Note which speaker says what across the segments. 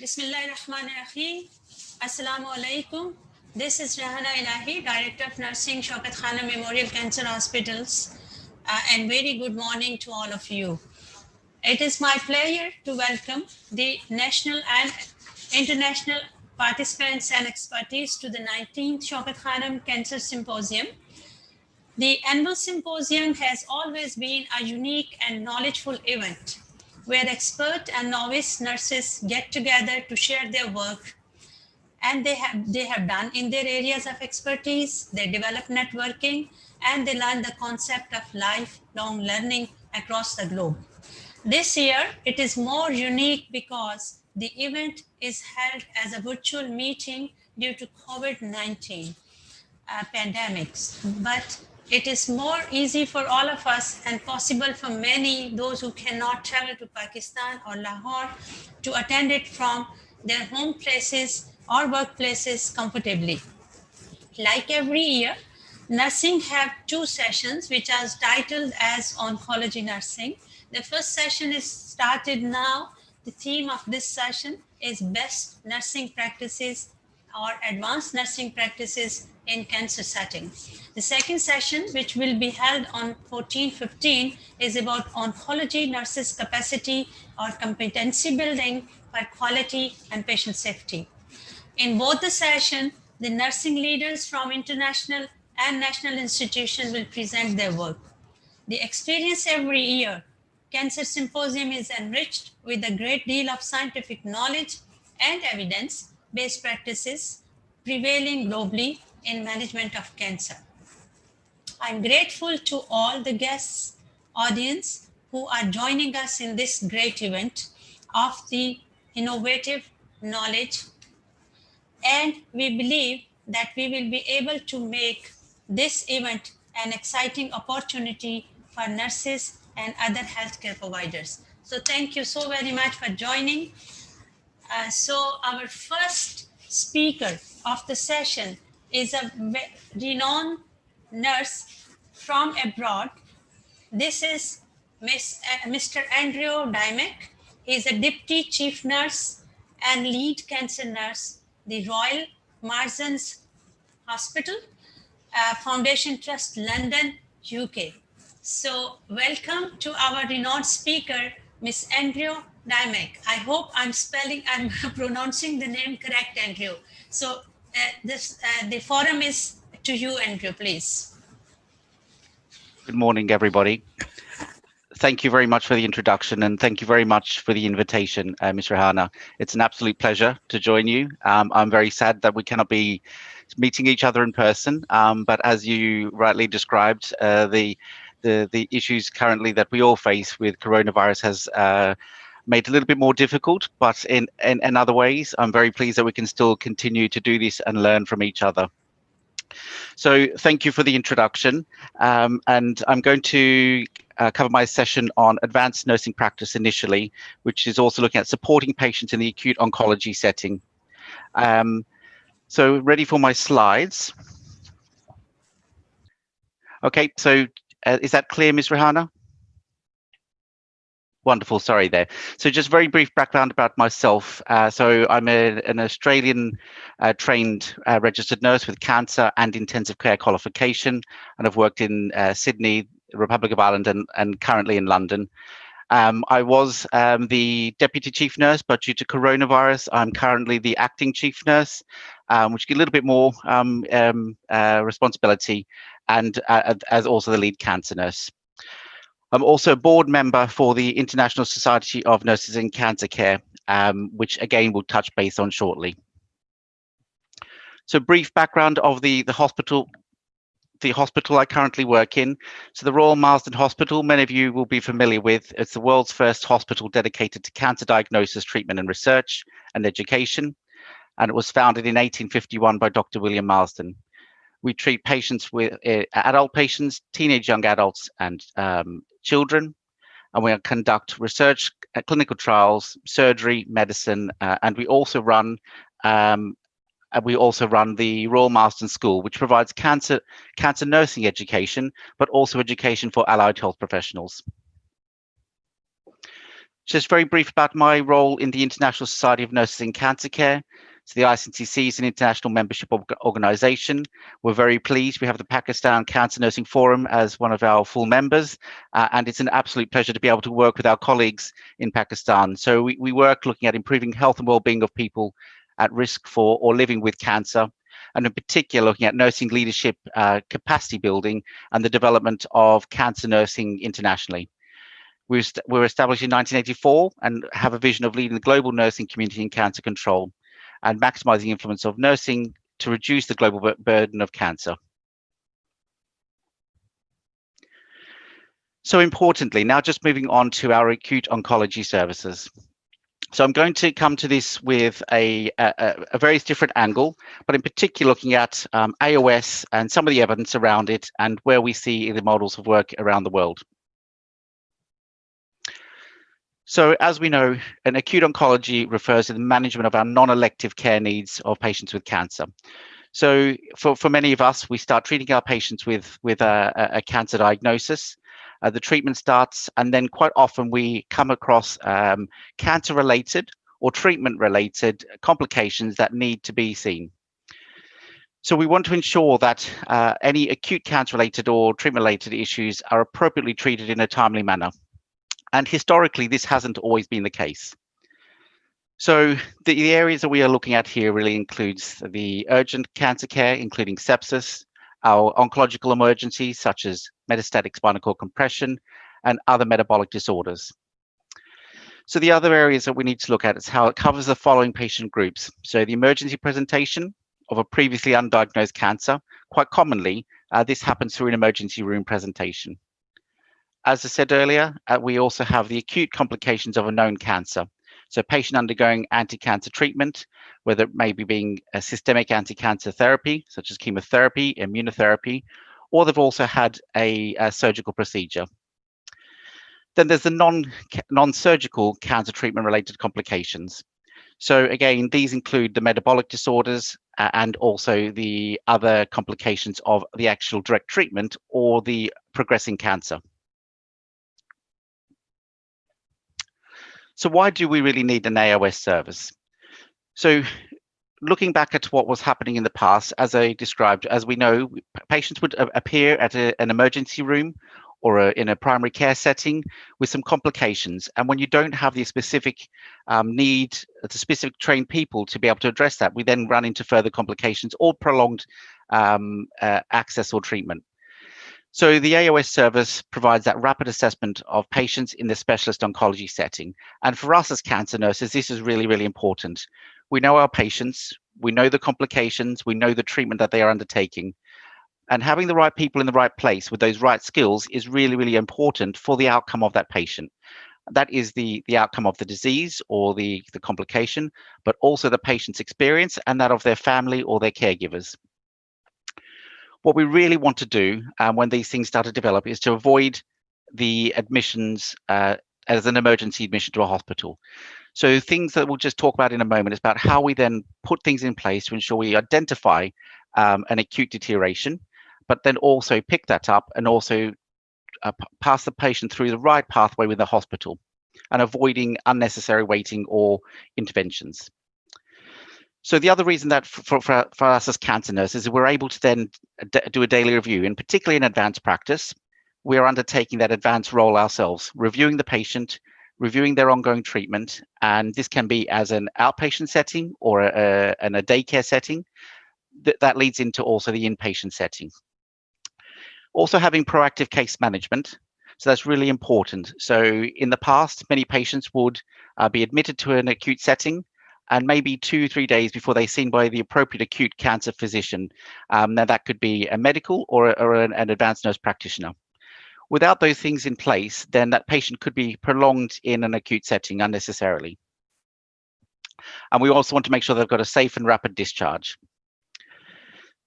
Speaker 1: Bismillahirrahmanirrahim. Assalamu alaikum. This is Rahana Ilahi, Director of Nursing, Shaukat Khanum Memorial Cancer Hospitals, and very good morning to all of you. It is my pleasure to welcome the national and international participants and expertise to the 19th Shaukat Khanum Cancer Symposium. The annual symposium has always been a unique and knowledgeful event where expert and novice nurses get together to share their work, and they have done in their areas of expertise. They develop networking and they learn the concept of lifelong learning across the globe. This year, it is more unique because the event is held as a virtual meeting due to COVID-19 pandemics, but it is more easy for all of us and possible for many, those who cannot travel to Pakistan or Lahore, to attend it from their home places or workplaces comfortably. Like every year, nursing have two sessions which are titled as Oncology Nursing. The first session is started now. The theme of this session is Best Nursing Practices or Advanced Nursing Practices in Cancer Setting. The second session, which will be held on 14-15, is about Oncology Nurses Capacity or Competency Building for Quality and Patient Safety. In both the sessions, the nursing leaders from international and national institutions will present their work. The experience every year, Cancer Symposium is enriched with a great deal of scientific knowledge and evidence-based practices prevailing globally in management of cancer. I'm grateful to all the guests, audience who are joining us in this great event of the innovative knowledge, and we believe that we will be able to make this event an exciting opportunity for nurses and other healthcare providers. So thank you so very much for joining. So our first speaker of the session is a renowned nurse from abroad. This is Mr. Andrew Dymek. He is a Deputy Chief Nurse and Lead Cancer Nurse, the Royal Marsden's Hospital, Foundation Trust, London, UK. So welcome to our renowned speaker, Ms. Andrew Dymek. I hope I'm pronouncing the name correct, Andrew. So the forum is to you, Andrew, please.
Speaker 2: Good morning, everybody. Thank you very much for the introduction, and thank you very much for the invitation, Ms. Rahana. It's an absolute pleasure to join you. I'm very sad that we cannot be meeting each other in person, but as you rightly described, the issues currently that we all face with coronavirus has made it a little bit more difficult, but in other ways, I'm very pleased that we can still continue to do this and learn from each other. So thank you for the introduction, and I'm going to cover my session on advanced nursing practice initially, which is also looking at supporting patients in the acute oncology setting. So ready for my slides? Okay, so is that clear, Ms. Rahana? Wonderful, sorry there. So just very brief background about myself. So I'm an Australian trained registered nurse with cancer and intensive care qualification, and I've worked in Sydney, Republic of Ireland, and currently in London. I was the deputy chief nurse, but due to coronavirus, I'm currently the acting chief nurse, which gives a little bit more responsibility, and as also the lead cancer nurse. I'm also a board member for the International Society of Nurses in Cancer Care, which again we'll touch base on shortly. So brief background of the hospital I currently work in. So the Royal Marsden Hospital, many of you will be familiar with. It's the world's first hospital dedicated to cancer diagnosis, treatment and research and education. And it was founded in 1851 by Dr. William Marsden. We treat patients with adult patients, teenage young adults and children, and we conduct research, clinical trials, surgery, medicine, and we also run the Royal Marsden School, which provides cancer nursing education, but also education for allied health professionals. Just very brief about my role in the International Society of Nurses in Cancer Care. So the ICNCC is an international membership organization. We're very pleased. We have the Pakistan Cancer Nursing Forum as one of our full members, and it's an absolute pleasure to be able to work with our colleagues in Pakistan. So we work looking at improving health and well-being of people at risk for or living with cancer, and in particular looking at nursing leadership capacity building and the development of cancer nursing internationally. We were established in 1984 and have a vision of leading the global nursing community in cancer control and maximizing the influence of nursing to reduce the global burden of cancer. So importantly, now just moving on to our acute oncology services. So I'm going to come to this with a very different angle, but in particular looking at AOS and some of the evidence around it and where we see the models of work around the world. So as we know, an acute oncology refers to the management of our non-elective care needs of patients with cancer. So for many of us, we start treating our patients with a cancer diagnosis. The treatment starts, and then quite often we come across cancer-related or treatment-related complications that need to be seen. So we want to ensure that any acute cancer-related or treatment-related issues are appropriately treated in a timely manner. And historically, this hasn't always been the case. So the areas that we are looking at here really includes the urgent cancer care, including sepsis, our oncological emergencies, such as metastatic spinal cord compression and other metabolic disorders. So the other areas that we need to look at is how it covers the following patient groups. So the emergency presentation of a previously undiagnosed cancer, quite commonly, this happens through an emergency room presentation. As I said earlier, we also have the acute complications of a known cancer. So a patient undergoing anti-cancer treatment, whether it may be being a systemic anti-cancer therapy, such as chemotherapy, immunotherapy, or they've also had a surgical procedure. Then there's the non-surgical cancer treatment related complications. So again, these include the metabolic disorders and also the other complications of the actual direct treatment or the progressing cancer. So why do we really need an AOS service? So looking back at what was happening in the past, as I described, as we know, patients would appear at an emergency room or in a primary care setting with some complications. And when you don't have the specific need, the specific trained people to be able to address that, we then run into further complications or prolonged access or treatment. So the AOS service provides that rapid assessment of patients in the specialist oncology setting. And for us as cancer nurses, this is really, really important. We know our patients, we know the complications, we know the treatment that they are undertaking. And having the right people in the right place with those right skills is really, really important for the outcome of that patient. That is the outcome of the disease or the complication, but also the patient's experience and that of their family or their caregivers. What we really want to do when these things start to develop is to avoid the admissions as an emergency admission to a hospital. So things that we'll just talk about in a moment is about how we then put things in place to ensure we identify an acute deterioration, but then also pick that up and also pass the patient through the right pathway with the hospital and avoiding unnecessary waiting or interventions. So the other reason that for us as cancer nurses is we're able to then do a daily review, and particularly in advanced practice, we are undertaking that advanced role ourselves, reviewing the patient, reviewing their ongoing treatment, and this can be as an outpatient setting or a daycare setting. That leads into also the inpatient setting. Also having proactive case management. So that's really important. So in the past, many patients would be admitted to an acute setting, and maybe 2-3 days before they're seen by the appropriate acute cancer physician. Now that could be a medical or an advanced nurse practitioner. Without those things in place, then that patient could be prolonged in an acute setting unnecessarily. And we also want to make sure they've got a safe and rapid discharge.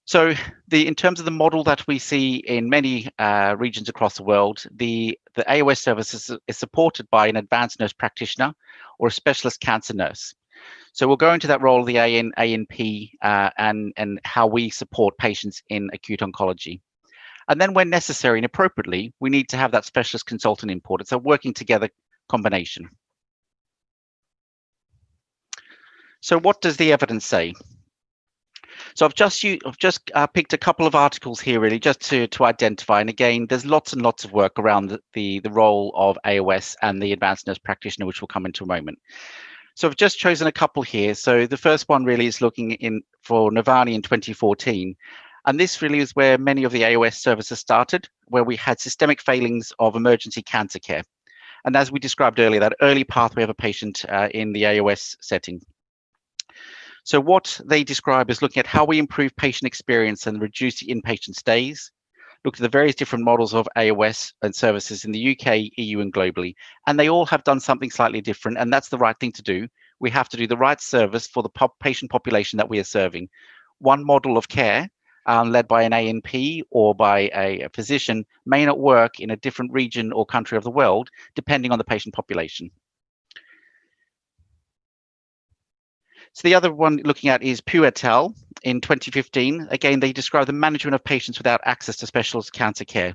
Speaker 2: So in terms of the model that we see in many regions across the world, the AOS service is supported by an advanced nurse practitioner or a specialist cancer nurse. So we'll go into that role of the ANP and how we support patients in acute oncology. And then when necessary and appropriately, we need to have that specialist consultant input. It's a working together combination. So what does the evidence say? So I've just picked a couple of articles here really just to identify. And again, there's lots and lots of work around the role of AOS and the advanced nurse practitioner, which we'll come into a moment. So I've just chosen a couple here. So the first one really is looking in for Navani in 2014. And this really is where many of the AOS services started, where we had systemic failings of emergency cancer care. And as we described earlier, that early pathway of a patient in the AOS setting. So what they describe is looking at how we improve patient experience and reduce the inpatient stays, looked at the various different models of AOS and services in the UK, EU, and globally. And they all have done something slightly different, and that's the right thing to do. We have to do the right service for the patient population that we are serving. One model of care led by an ANP or by a physician may not work in a different region or country of the world, depending on the patient population. So the other one looking at is Pugh et al. In 2015. Again, they describe the management of patients without access to specialist cancer care.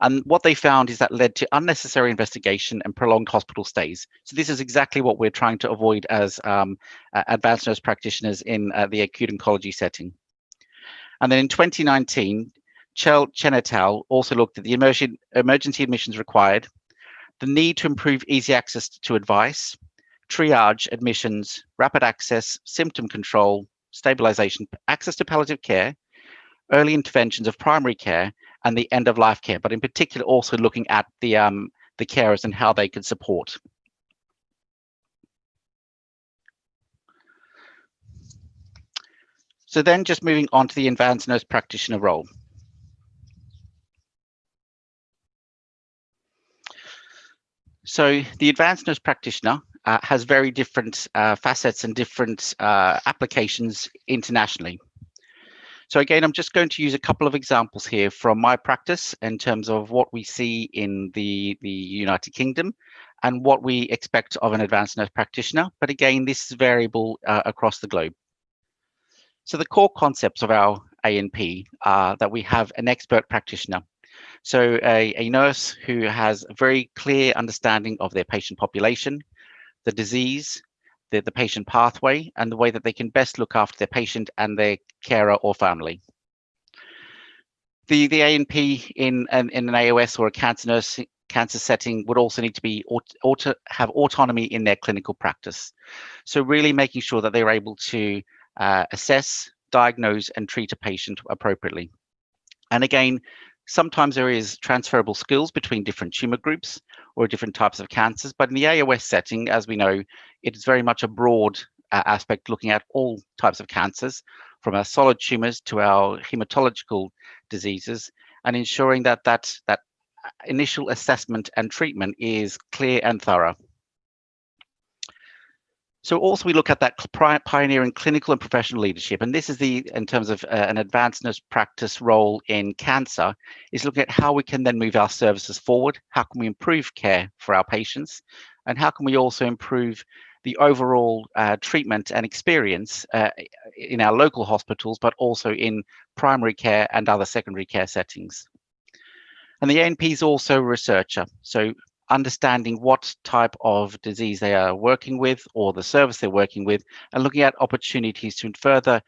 Speaker 2: And what they found is that led to unnecessary investigation and prolonged hospital stays. So this is exactly what we're trying to avoid as advanced nurse practitioners in the acute oncology setting. And then in 2019, Chen et al. Also looked at the emergency admissions required, the need to improve easy access to advice, triage admissions, rapid access, symptom control, stabilization, access to palliative care, early interventions of primary care, and the end of life care, but in particular also looking at the carers and how they can support. So then just moving on to the advanced nurse practitioner role. So the advanced nurse practitioner has very different facets and different applications internationally. So again, I'm just going to use a couple of examples here from my practice in terms of what we see in the United Kingdom and what we expect of an advanced nurse practitioner. But again, this is variable across the globe. So the core concepts of our ANP are that we have an expert practitioner. So a nurse who has a very clear understanding of their patient population, the disease, the patient pathway, and the way that they can best look after their patient and their carer or family. The ANP in an AOS or a cancer setting would also need to be have autonomy in their clinical practice. So really making sure that they're able to assess, diagnose, and treat a patient appropriately. And again, sometimes there is transferable skills between different tumor groups or different types of cancers, but in the AOS setting, as we know, it is very much a broad aspect looking at all types of cancers, from our solid tumors to our hematological diseases, and ensuring that that initial assessment and treatment is clear and thorough. So also we look at that pioneering clinical and professional leadership, and this is in terms of an advanced nurse practice role in cancer, is looking at how we can then move our services forward, how can we improve care for our patients, and how can we also improve the overall treatment and experience in our local hospitals, but also in primary care and other secondary care settings. And the ANP is also a researcher, so understanding what type of disease they are working with or the service they're working with, and looking at opportunities to further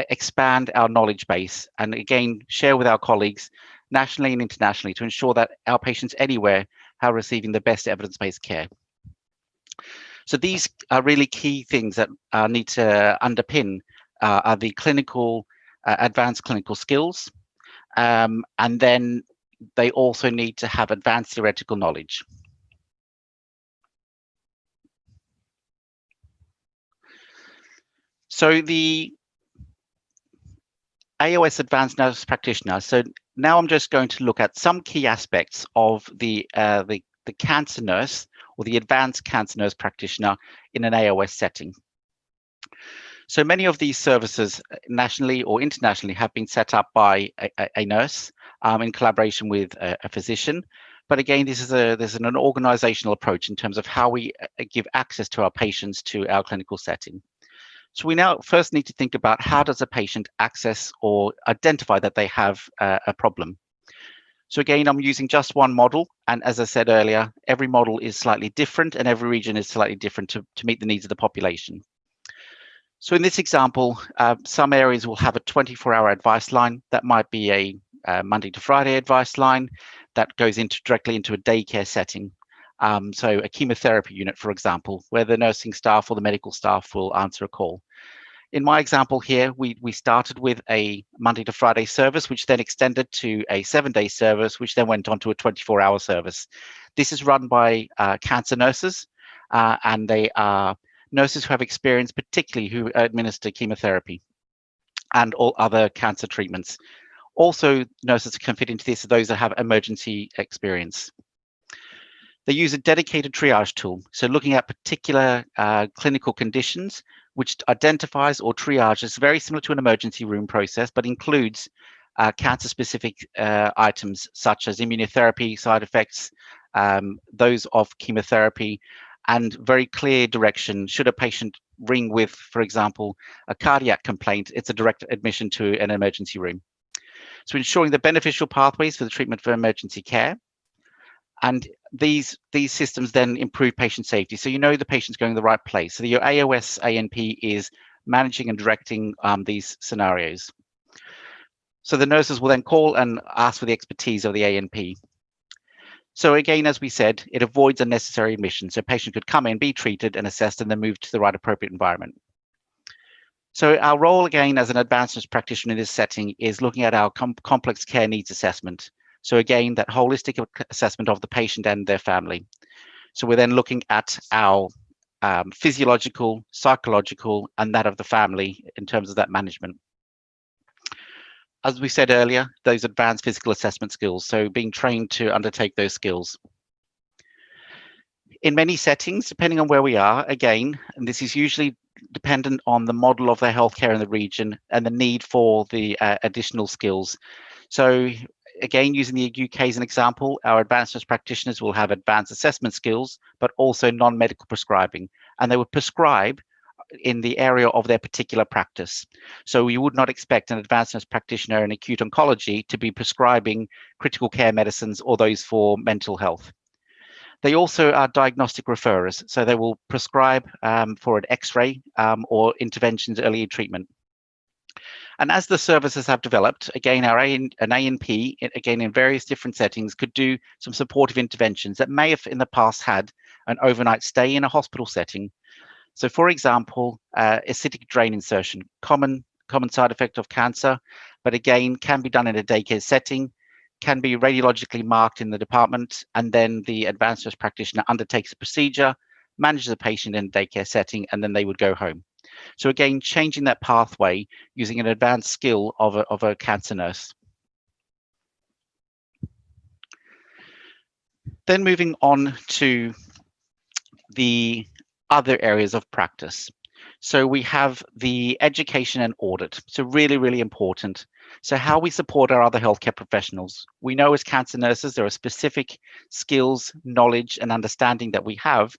Speaker 2: expand our knowledge base and again share with our colleagues nationally and internationally to ensure that our patients anywhere are receiving the best evidence-based care. So these are really key things that need to underpin are the clinical, advanced clinical skills, and then they also need to have advanced theoretical knowledge. So the AOS Advanced Nurse Practitioner. So now I'm just going to look at some key aspects of the cancer nurse or the advanced cancer nurse practitioner in an AOS setting. So many of these services nationally or internationally have been set up by a nurse in collaboration with a physician. But again, there's an organizational approach in terms of how we give access to our patients to our clinical setting. So we now first need to think about how does a patient access or identify that they have a problem. So again, I'm using just one model. And as I said earlier, every model is slightly different and every region is slightly different to meet the needs of the population. So in this example, some areas will have a 24-hour advice line. That might be a Monday to Friday advice line that goes directly into a daycare setting. So a chemotherapy unit, for example, where the nursing staff or the medical staff will answer a call. In my example here, we started with a Monday to Friday service, which then extended to a 7-day service, which then went on to a 24-hour service. This is run by cancer nurses, and they are nurses who have experience, particularly who administer chemotherapy and all other cancer treatments. Also, nurses can fit into this are those that have emergency experience. They use a dedicated triage tool, so looking at particular clinical conditions, which identifies or triages, very similar to an emergency room process, but includes cancer-specific items such as immunotherapy side effects, those of chemotherapy, and very clear direction. Should a patient ring with, for example, a cardiac complaint, it's a direct admission to an emergency room. So ensuring the beneficial pathways for the treatment for emergency care. And these systems then improve patient safety. So you know the patient's going to the right place. So your AOS ANP is managing and directing these scenarios. So the nurses will then call and ask for the expertise of the ANP. So again, as we said, it avoids unnecessary admission. So a patient could come in, be treated and assessed, and then move to the right appropriate environment. So our role again as an advanced nurse practitioner in this setting is looking at our complex care needs assessment. So again, that holistic assessment of the patient and their family. So we're then looking at our physiological, psychological, and that of the family in terms of that management. As we said earlier, those advanced physical assessment skills, so being trained to undertake those skills. In many settings, depending on where we are, again, and this is usually dependent on the model of their healthcare in the region and the need for the additional skills. So again, using the UK as an example, our advanced nurse practitioners will have advanced assessment skills, but also non-medical prescribing, and they would prescribe in the area of their particular practice. So you would not expect an advanced nurse practitioner in acute oncology to be prescribing critical care medicines or those for mental health. They also are diagnostic referrers, so they will prescribe for an X-ray or interventions early treatment. And as the services have developed, again, an ANP, again, in various different settings, could do some supportive interventions that may have in the past had an overnight stay in a hospital setting. So for example, acidic drain insertion, common side effect of cancer, but again, can be done in a daycare setting, can be radiologically marked in the department, and then the advanced nurse practitioner undertakes a procedure, manages the patient in a daycare setting, and then they would go home. So again, changing that pathway using an advanced skill of a cancer nurse. Then moving on to the other areas of practice. So we have the education and audit. So really, really important. So how we support our other healthcare professionals. We know as cancer nurses, there are specific skills, knowledge, and understanding that we have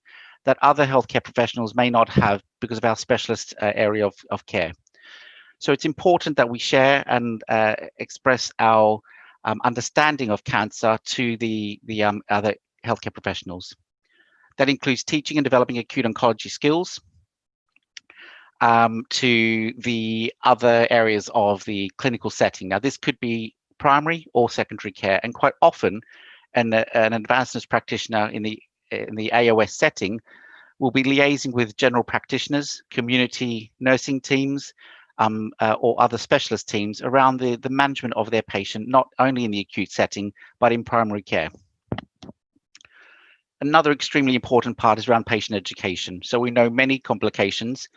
Speaker 2: that other healthcare professionals may not have because of our specialist area of care. So it's important that we share and express our understanding of cancer to the other healthcare professionals. That includes teaching and developing acute oncology skills to the other areas of the clinical setting. Now, this could be primary or secondary care, and quite often an advanced nurse practitioner in the AOS setting will be liaising with general practitioners, community nursing teams, or other specialist teams around the management of their patient, not only in the acute setting, but in primary care. Another extremely important part is around patient education. So we know many complications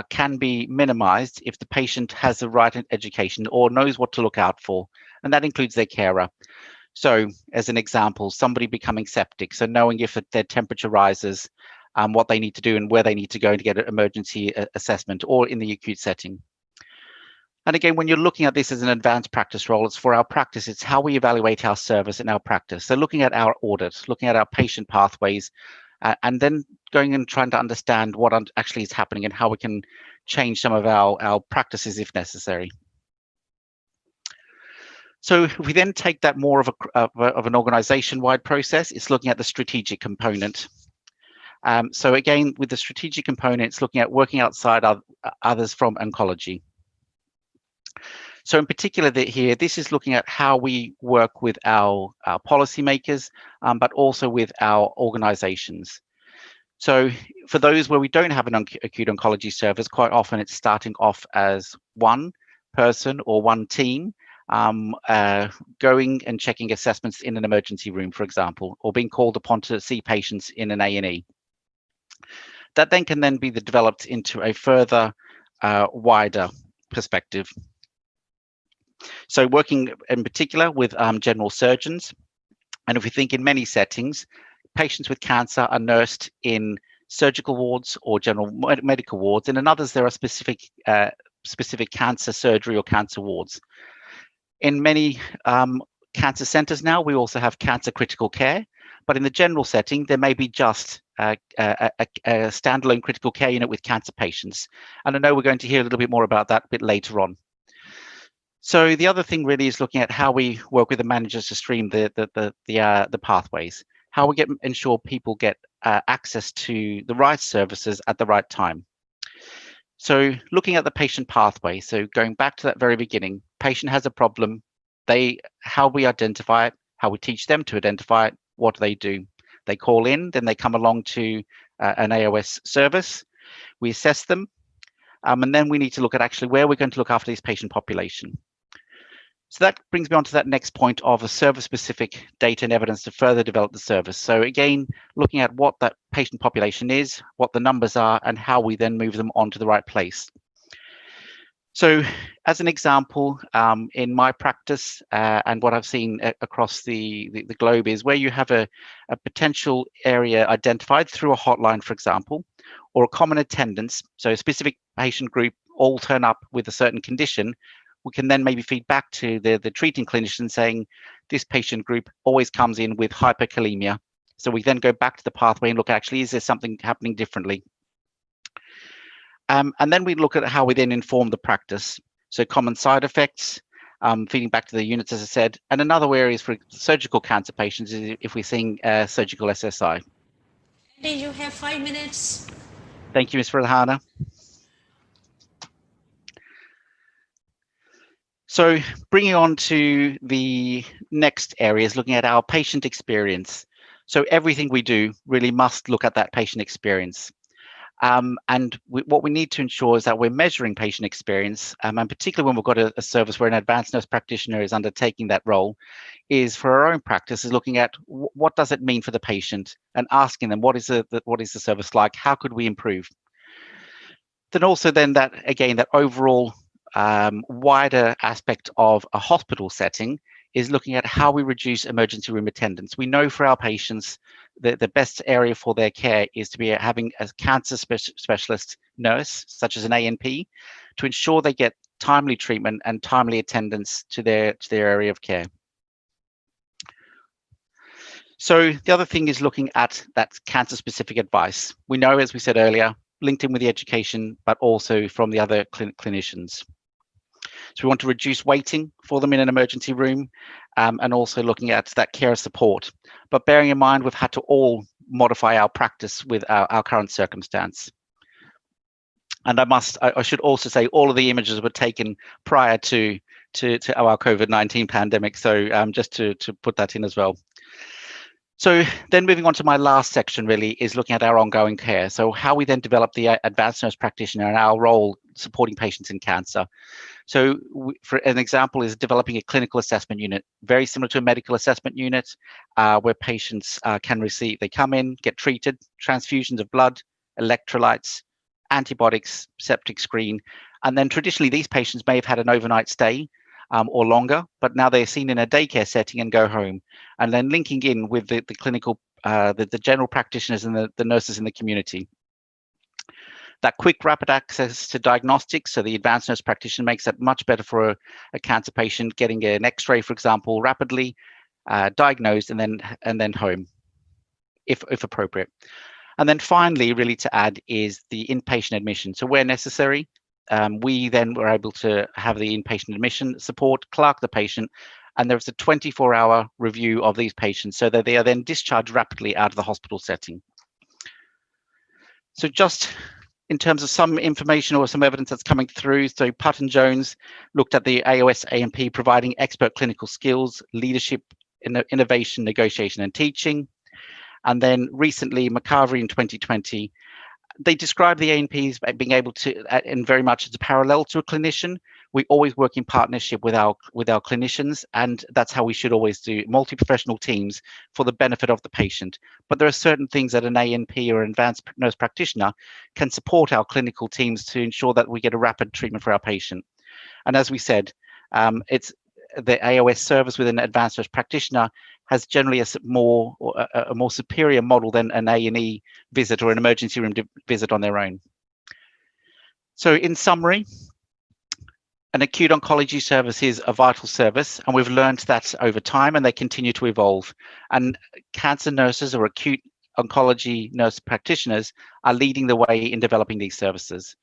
Speaker 2: can be minimized if the patient has the right education or knows what to look out for, and that includes their carer. So as an example, somebody becoming septic, so knowing if their temperature rises, what they need to do and where they need to go to get an emergency assessment or in the acute setting. And again, when you're looking at this as an advanced practice role, it's for our practice, it's how we evaluate our service and our practice. So looking at our audit, looking at our patient pathways, and then going and trying to understand what actually is happening and how we can change some of our practices if necessary. So if we then take that more of an organization-wide process, it's looking at the strategic component. So again, with the strategic components, looking at working outside others from oncology. So in particular here, this is looking at how we work with our policymakers, but also with our organizations. So for those where we don't have an acute oncology service, quite often it's starting off as one person or one team going and checking assessments in an emergency room, for example, or being called upon to see patients in an A&E. That then can then be developed into a further wider perspective. So working in particular with general surgeons, and if we think in many settings, patients with cancer are nursed in surgical wards or general medical wards, and in others there are specific cancer surgery or cancer wards. In many cancer centers now, we also have cancer critical care, but in the general setting, there may be just a standalone critical care unit with cancer patients. And I know we're going to hear a little bit more about that a bit later on. So the other thing really is looking at how we work with the managers to stream the pathways, how we ensure people get access to the right services at the right time. So looking at the patient pathway, so going back to that very beginning, patient has a problem, how we identify it, how we teach them to identify it, what do? They call in, then they come along to an AOS service, we assess them, and then we need to look at actually where we're going to look after this patient population. So that brings me on to that next point of a service-specific data and evidence to further develop the service. So again, looking at what that patient population is, what the numbers are, and how we then move them onto the right place. So as an example, in my practice and what I've seen across the globe is where you have a potential area identified through a hotline, for example, or a common attendance, so a specific patient group all turn up with a certain condition, we can then maybe feed back to the treating clinician saying this patient group always comes in with hyperkalemia. So we then go back to the pathway and look, actually, is there something happening differently? And then we look at how we then inform the practice. So common side effects, feeding back to the units, as I said. And another area is for surgical cancer patients is if we're seeing surgical SSI.
Speaker 1: Andy, you have 5 minutes.
Speaker 2: Thank you, Ms. Radhana. So bringing on to the next areas, looking at our patient experience. So everything we do really must look at that patient experience. And what we need to ensure is that we're measuring patient experience, and particularly when we've got a service where an advanced nurse practitioner is undertaking that role, is for our own practice is looking at what does it mean for the patient and asking them what is the service like, how could we improve? Then also that overall wider aspect of a hospital setting is looking at how we reduce emergency room attendance. We know for our patients that the best area for their care is to be having a cancer specialist nurse, such as an ANP, to ensure they get timely treatment and timely attendance to their area of care. So the other thing is looking at that cancer-specific advice. We know, as we said earlier, linked in with the education, but also from the other clinicians. So we want to reduce waiting for them in an emergency room, and also looking at that care support. But bearing in mind, we've had to all modify our practice with our current circumstance. And I should also say all of the images were taken prior to our COVID-19 pandemic. So just to put that in as well. So then moving on to my last section really is looking at our ongoing care. So how we then develop the advanced nurse practitioner and our role supporting patients in cancer. So for an example is developing a clinical assessment unit, very similar to a medical assessment unit, where patients they come in, get treated, transfusions of blood, electrolytes, antibiotics, septic screen. And then traditionally these patients may have had an overnight stay or longer, but now they're seen in a daycare setting and go home. And then linking in with the clinical, the general practitioners and the nurses in the community. That quick, rapid access to diagnostics, so the advanced nurse practitioner makes that much better for a cancer patient, getting an X-ray, for example, rapidly diagnosed and then home, if appropriate. And then finally, really to add is the inpatient admission. So where necessary, we then were able to have the inpatient admission support, clerk the patient, and there's a 24-hour review of these patients so that they are then discharged rapidly out of the hospital setting. So just in terms of some information or some evidence that's coming through, so Putt and Jones looked at the AOS A&P providing expert clinical skills, leadership, innovation, negotiation, and teaching. And then recently, McCarvey in 2020, they describe the A&Ps as being able to, and very much as a parallel to a clinician. We always work in partnership with our clinicians, and that's how we should always do multi-professional teams for the benefit of the patient. But there are certain things that an A&P or advanced nurse practitioner can support our clinical teams to ensure that we get a rapid treatment for our patient. And as we said, it's the AOS service with an advanced nurse practitioner has generally a more superior model than an A&E visit or an emergency room visit on their own. So in summary, an acute oncology service is a vital service, and we've learned that over time, and they continue to evolve. And cancer nurses or acute oncology nurse practitioners are leading the way in developing these services.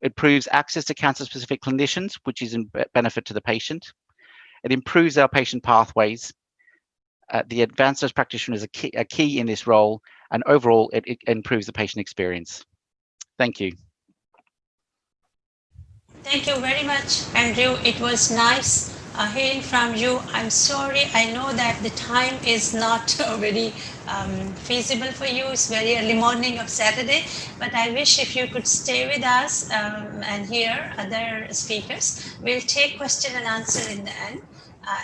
Speaker 2: It improves access to cancer-specific clinicians, which is in benefit to the patient. It improves our patient pathways. The advanced nurse practitioner is a key in this role, and overall, it improves the patient experience. Thank you.
Speaker 1: Thank you very much, Andrew. It was nice hearing from you. I'm sorry, I know that the time is not very feasible for you. It's very early morning of Saturday, but I wish if you could stay with us and hear other speakers. We'll take question and answer in the end.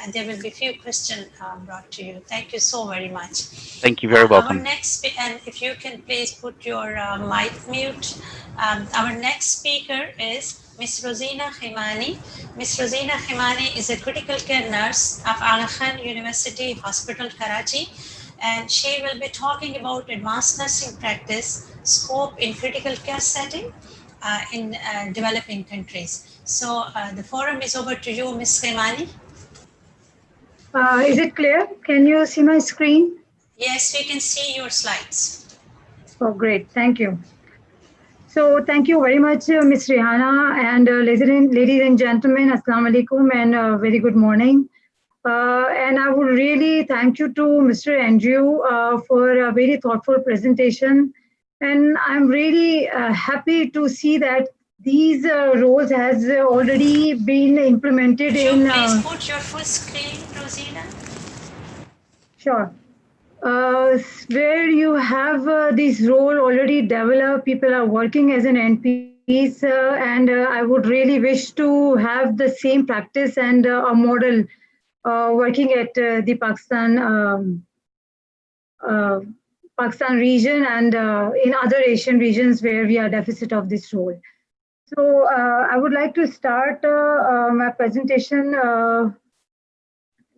Speaker 1: And there will be a few questions brought to you. Thank you so very much.
Speaker 2: Thank you, very welcome.
Speaker 1: Our next, and if you can please put your mic mute. Our next speaker is Ms. Rosina Khimani. Ms. Rosina Khimani is a critical care nurse of Aga Khan University Hospital, Karachi, and she will be talking about advanced nursing practice scope in critical care setting in developing countries. So the forum is over to you, Ms. Khimani.
Speaker 3: Is it clear? Can you see my screen?
Speaker 1: Yes, we can see your slides.
Speaker 3: Oh, great. Thank you. So thank you very much, Ms. Rihanna, and ladies and gentlemen, Assalamu alaikum, and very good morning. And I would really thank you to Mr. Andrew for a very thoughtful presentation. And I'm really happy to see that these roles has already been implemented.
Speaker 1: Could you please put your full screen, Rosina?
Speaker 3: Sure. Where you have this role already developed, people are working as an NPs, and I would really wish to have the same practice and a model working at the Pakistan region and in other Asian regions where we are deficit of this role. So I would like to start my presentation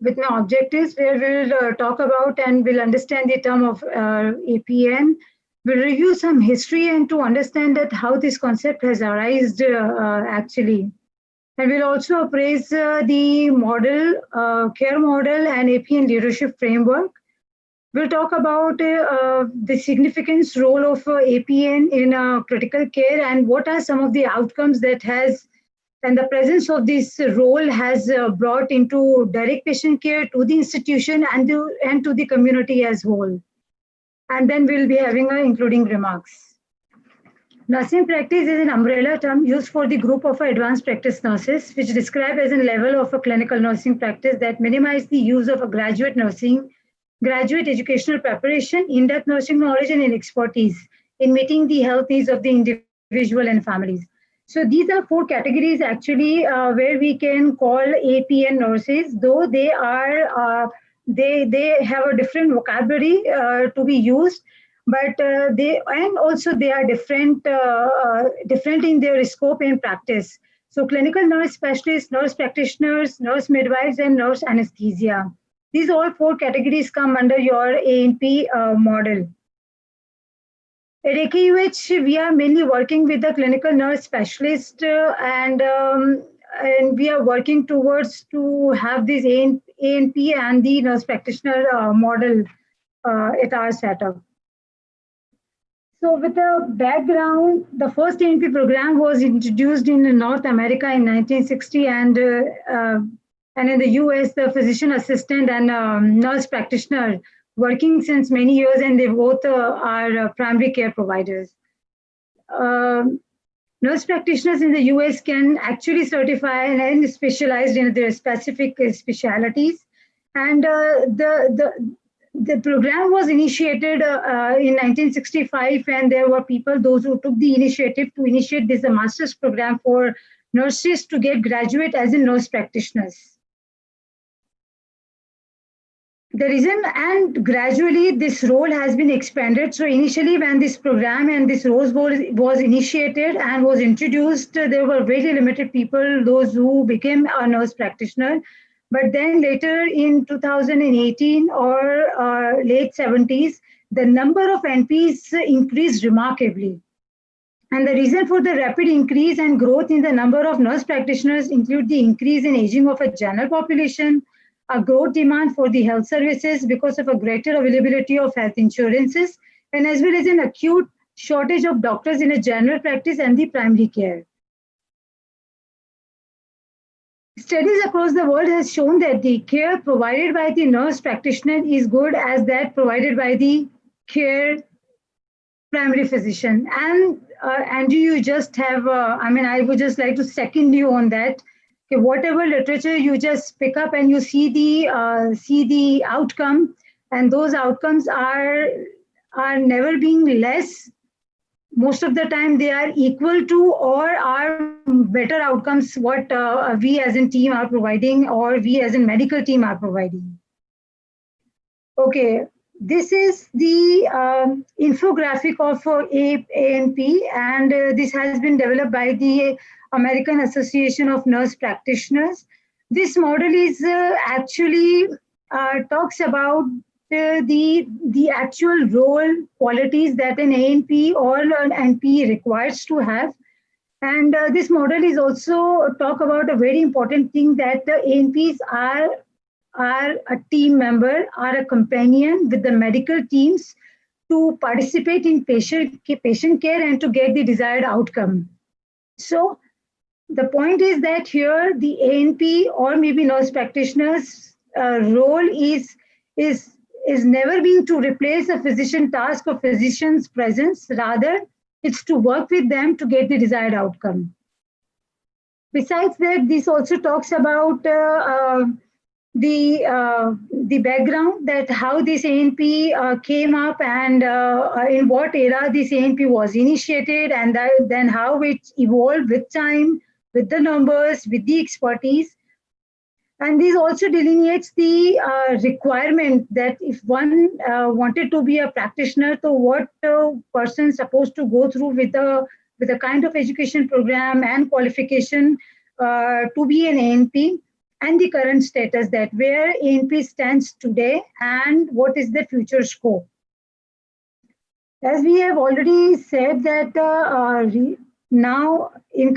Speaker 3: with my objectives, where we'll talk about and we'll understand the term of APN. We'll review some history and to understand that how this concept has arisen actually. And we'll also appraise the model, care model and APN leadership framework. We'll talk about the significance role of APN in critical care and what are some of the outcomes that has and the presence of this role has brought into direct patient care to the institution and to the community as whole. And then we'll be having including remarks. Nursing practice is an umbrella term used for the group of advanced practice nurses, which describe as a level of a clinical nursing practice that minimize the use of a graduate nursing, graduate educational preparation, in-depth nursing knowledge and expertise in meeting the health needs of the individual and families. So these are four categories actually where we can call APN nurses, though they are they have a different vocabulary to be used, but they are different different in their scope and practice. So clinical nurse specialists, nurse practitioners, nurse midwives, and nurse anesthesia. These all four categories come under your A&P model. At AKUH, we are mainly working with the clinical nurse specialist and we are working towards to have this A&P and the nurse practitioner model at our setup. So with the background, the first A&P program was introduced in North America in 1960 and in the US, the physician assistant and nurse practitioner working since many years, and they both are primary care providers. nurse practitioners in the US can actually certify and specialize in their specific specialities. And the program was initiated in 1965, and there were people, those who took the initiative to initiate this master's program for nurses to get graduate as in nurse practitioners. The reason, and gradually this role has been expanded. So initially when this program and this role was initiated and was introduced, there were very limited people, those who became a nurse practitioner. But then later in 2018 or late 70s, the number of NPs increased remarkably. And the reason for the rapid increase and growth in the number of nurse practitioners include the increase in aging of a general population, a growth demand for the health services because of a greater availability of health insurances, and as well as an acute shortage of doctors in a general practice and the primary care. Studies across the world has shown that the care provided by the nurse practitioner is good as that provided by the care primary physician. And Andrew, you just have, I would just like to second you on that. Okay, whatever literature you just pick up and you see the outcome, and those outcomes are never being less. Most of the time they are equal to or are better outcomes what we as a team are providing or we as a medical team are providing. Okay, this is the infographic of ANP, and this has been developed by the American Association of Nurse Practitioners. This model is actually talks about the actual role qualities that an ANP or an NP requires to have. And this model is also talk about a very important thing that the ANPs are a team member, are a companion with the medical teams to participate in patient care and to get the desired outcome. So the point is that here the ANP or maybe nurse practitioners' role is never being to replace a physician task or physician's presence. Rather, it's to work with them to get the desired outcome. Besides that, this also talks about the background, that how this ANP came up and in what era this ANP was initiated, and then how it evolved with time, with the numbers, with the expertise. And this also delineates the requirement that if one wanted to be a practitioner, so what person is supposed to go through with a kind of education program and qualification to be an ANP, and the current status, that where ANP stands today and what is the future scope. As we have already said that now in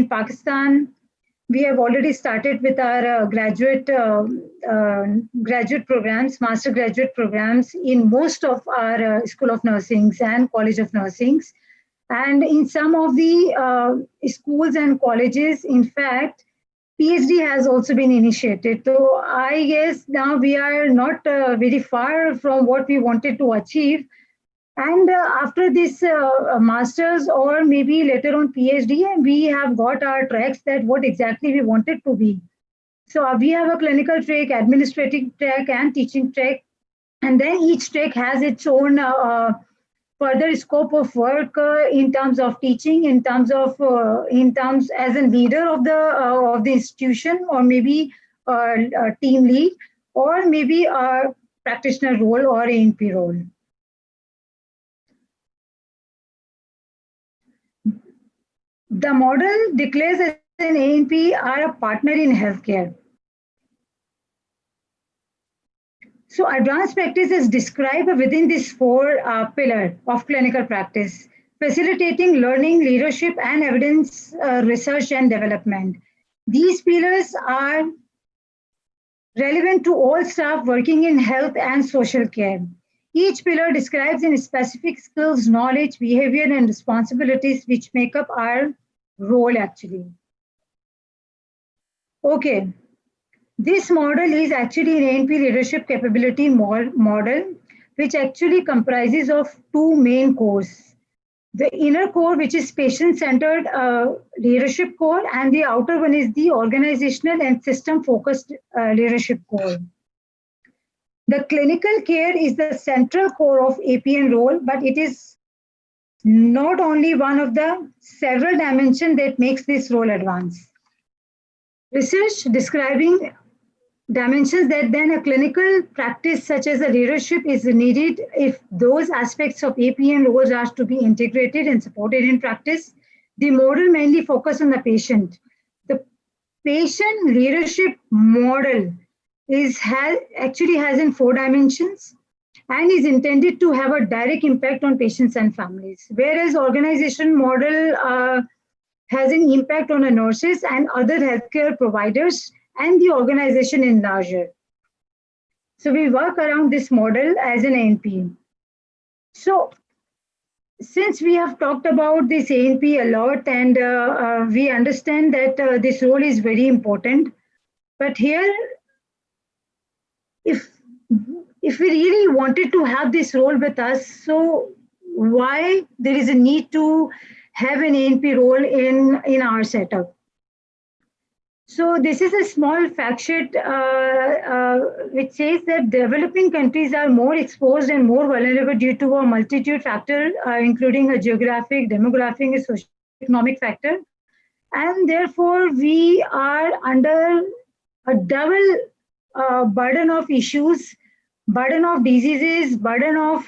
Speaker 3: Pakistan, we have already started with our graduate programs, master graduate programs in most of our School of Nursing and College of Nursing. And in some of the schools and colleges, in fact, PhD has also been initiated. So I guess now we are not very far from what we wanted to achieve. And after this master's or maybe later on PhD, we have got our tracks that what exactly we wanted to be. So we have a clinical track, administrative track, and teaching track. And then each track has its own further scope of work in terms of teaching, in terms as a leader of the institution, or maybe a team lead, or maybe a practitioner role or ANP role. The model declares that an ANP are a partner in healthcare. So advanced practice is described within this four pillar of clinical practice, facilitating learning, leadership, and evidence research and development. These pillars are relevant to all staff working in health and social care. Each pillar describes in specific skills, knowledge, behavior, and responsibilities which make up our role actually. Okay, this model is actually an ANP leadership capability model, which actually comprises of two main cores. The inner core, which is patient-centered leadership core, and the outer one is the organizational and system-focused leadership core. The clinical care is the central core of APN role, but it is not only one of the several dimensions that makes this role advance. Research describing dimensions that then a clinical practice such as a leadership is needed if those aspects of APN roles are to be integrated and supported in practice. The model mainly focus on the patient. The patient leadership model actually has in 4 dimensions and is intended to have a direct impact on patients and families, whereas organization model has an impact on the nurses and other healthcare providers and the organization in larger. So we work around this model as an ANP. So since we have talked about this ANP a lot and we understand that this role is very important, but here, if we really wanted to have this role with us, so why there is a need to have an ANP role in our setup? So this is a small fact sheet which says that developing countries are more exposed and more vulnerable due to a multitude factor, including a geographic, demographic, and socioeconomic factor. And therefore, we are under a double burden of issues, burden of diseases, burden of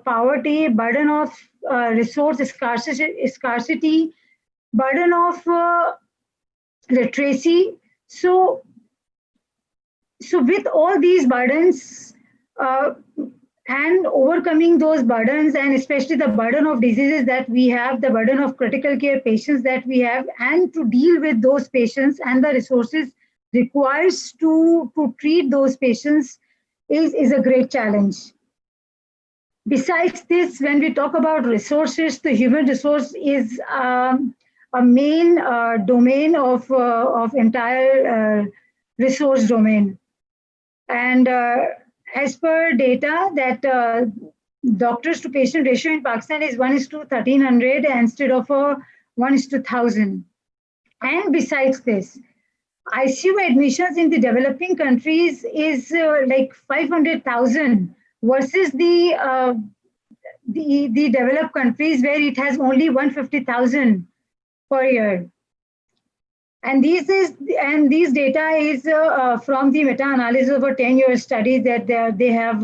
Speaker 3: poverty, burden of resource scarcity, burden of literacy. So with all these burdens and overcoming those burdens, and especially the burden of diseases that we have, the burden of critical care patients that we have, and to deal with those patients and the resources requires to treat those patients is a great challenge. Besides this, when we talk about resources, the human resource is a main domain of entire resource domain. And as per data that doctors to patient ratio in Pakistan is 1:1300 instead of 1:1000. And besides this, ICU admissions in the developing countries is like 500,000 versus the developed countries where it has only 150,000 per year. And these data is from the meta-analysis of a 10-year study that they had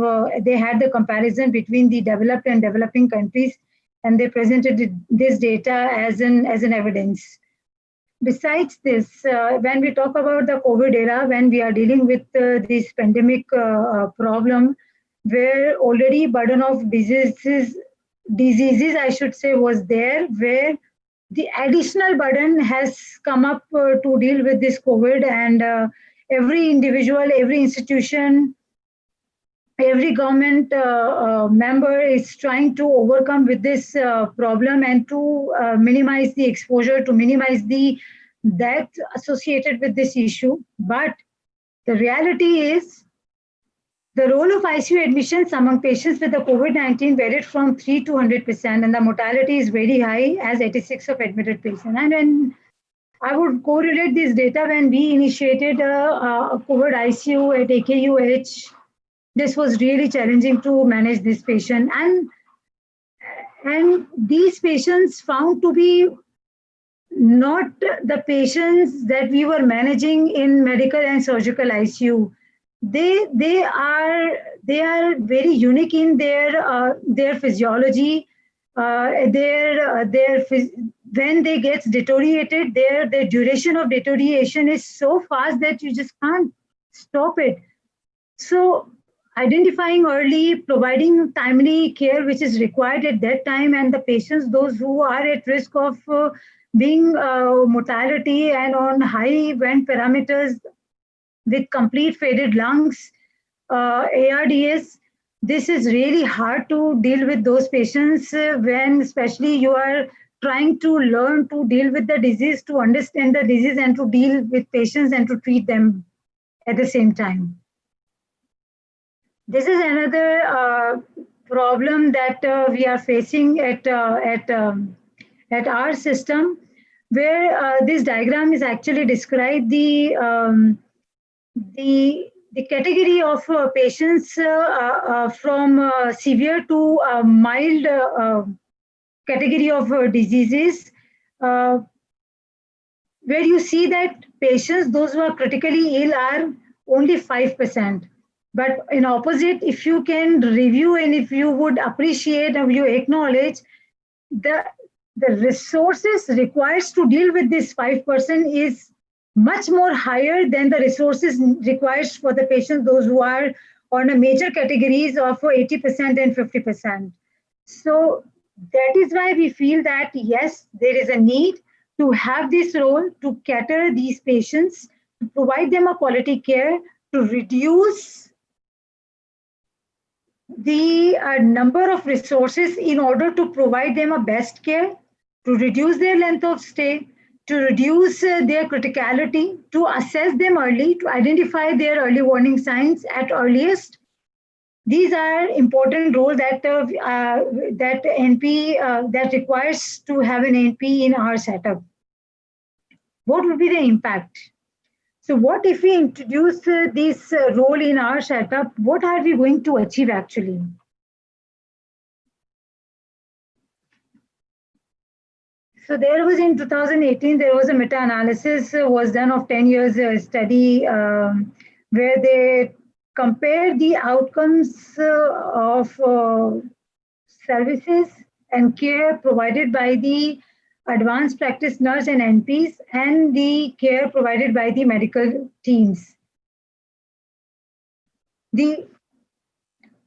Speaker 3: the comparison between the developed and developing countries, and they presented this data as an evidence. Besides this, when we talk about the COVID era, when we are dealing with this pandemic problem, where already burden of diseases I should say was there, where the additional burden has come up to deal with this COVID, and every individual, every institution, every government member is trying to overcome with this problem and to minimize the exposure, to minimize the death associated with this issue. But the reality is the role of ICU admissions among patients with the COVID-19 varied from 3 to 100%, and the mortality is very high as 86 of admitted patients. And when I would correlate this data, when we initiated a COVID ICU at AKUH, this was really challenging to manage this patient. And these patients found to be not the patients that we were managing in medical and surgical ICU. They are very unique in their physiology. When they get deteriorated, their duration of deterioration is so fast that you just can't stop it. So identifying early, providing timely care which is required at that time, and the patients, those who are at risk of being mortality and on high vent parameters with complete faded lungs, ARDS, this is really hard to deal with those patients when especially you are trying to learn to deal with the disease, to understand the disease and to deal with patients and to treat them at the same time. This is another problem that we are facing at our system, where this diagram is actually described the category of patients from severe to mild category of diseases, where you see that patients, those who are critically ill, are only 5%. But in opposite, if you can review and if you would appreciate and you acknowledge the resources required to deal with this 5% is much more higher than the resources required for the patients, those who are on a major categories of 80% and 50%. So that is why we feel that, yes, there is a need to have this role to cater these patients, to provide them a quality care, to reduce the number of resources in order to provide them a best care, to reduce their length of stay, to reduce their criticality, to assess them early, to identify their early warning signs at earliest. These are important roles that NP that requires to have an NP in our setup. What would be the impact? So what if we introduce this role in our setup? What are we going to achieve actually? So there was in 2018, there was a meta-analysis was done of 10 years study where they compared the outcomes of services and care provided by the advanced practice nurse and NPs and the care provided by the medical teams.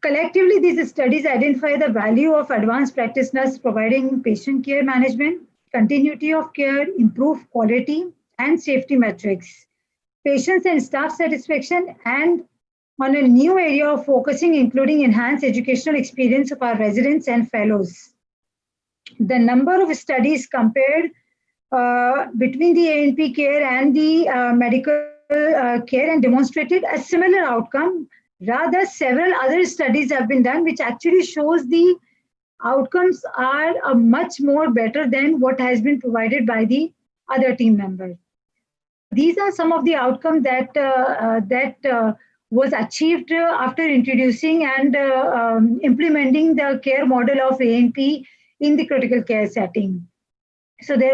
Speaker 3: Collectively, these studies identify the value of advanced practice nurse providing patient care management, continuity of care, improved quality and safety metrics, patients and staff satisfaction, and on a new area of focusing, including enhanced educational experience of our residents and fellows. The number of studies compared between the ANP care and the medical care and demonstrated a similar outcome. Rather, several other studies have been done which actually shows the outcomes are much more better than what has been provided by the other team members. These are some of the outcomes that was achieved after introducing and implementing the care model of ANP in the critical care setting. So they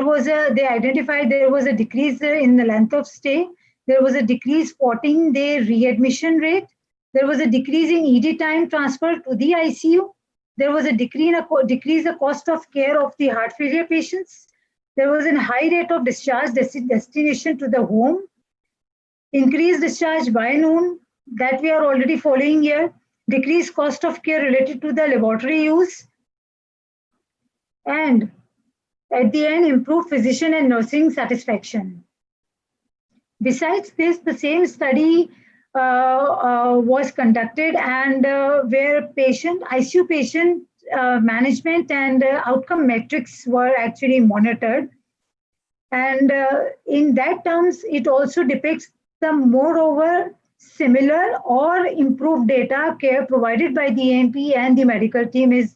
Speaker 3: identified there was a decrease in the length of stay. There was a decrease 14-day readmission rate. There was a decrease in ED time transfer to the ICU. There was a decrease the cost of care of the heart failure patients. There was a high rate of discharge destination to the home. Increased discharge by noon that we are already following here. Decreased cost of care related to the laboratory use. And at the end, improved physician and nursing satisfaction. Besides this, the same study was conducted and where ICU patient management and outcome metrics were actually monitored. And in that terms, it also depicts the moreover similar or improved data care provided by the ANP and the medical team is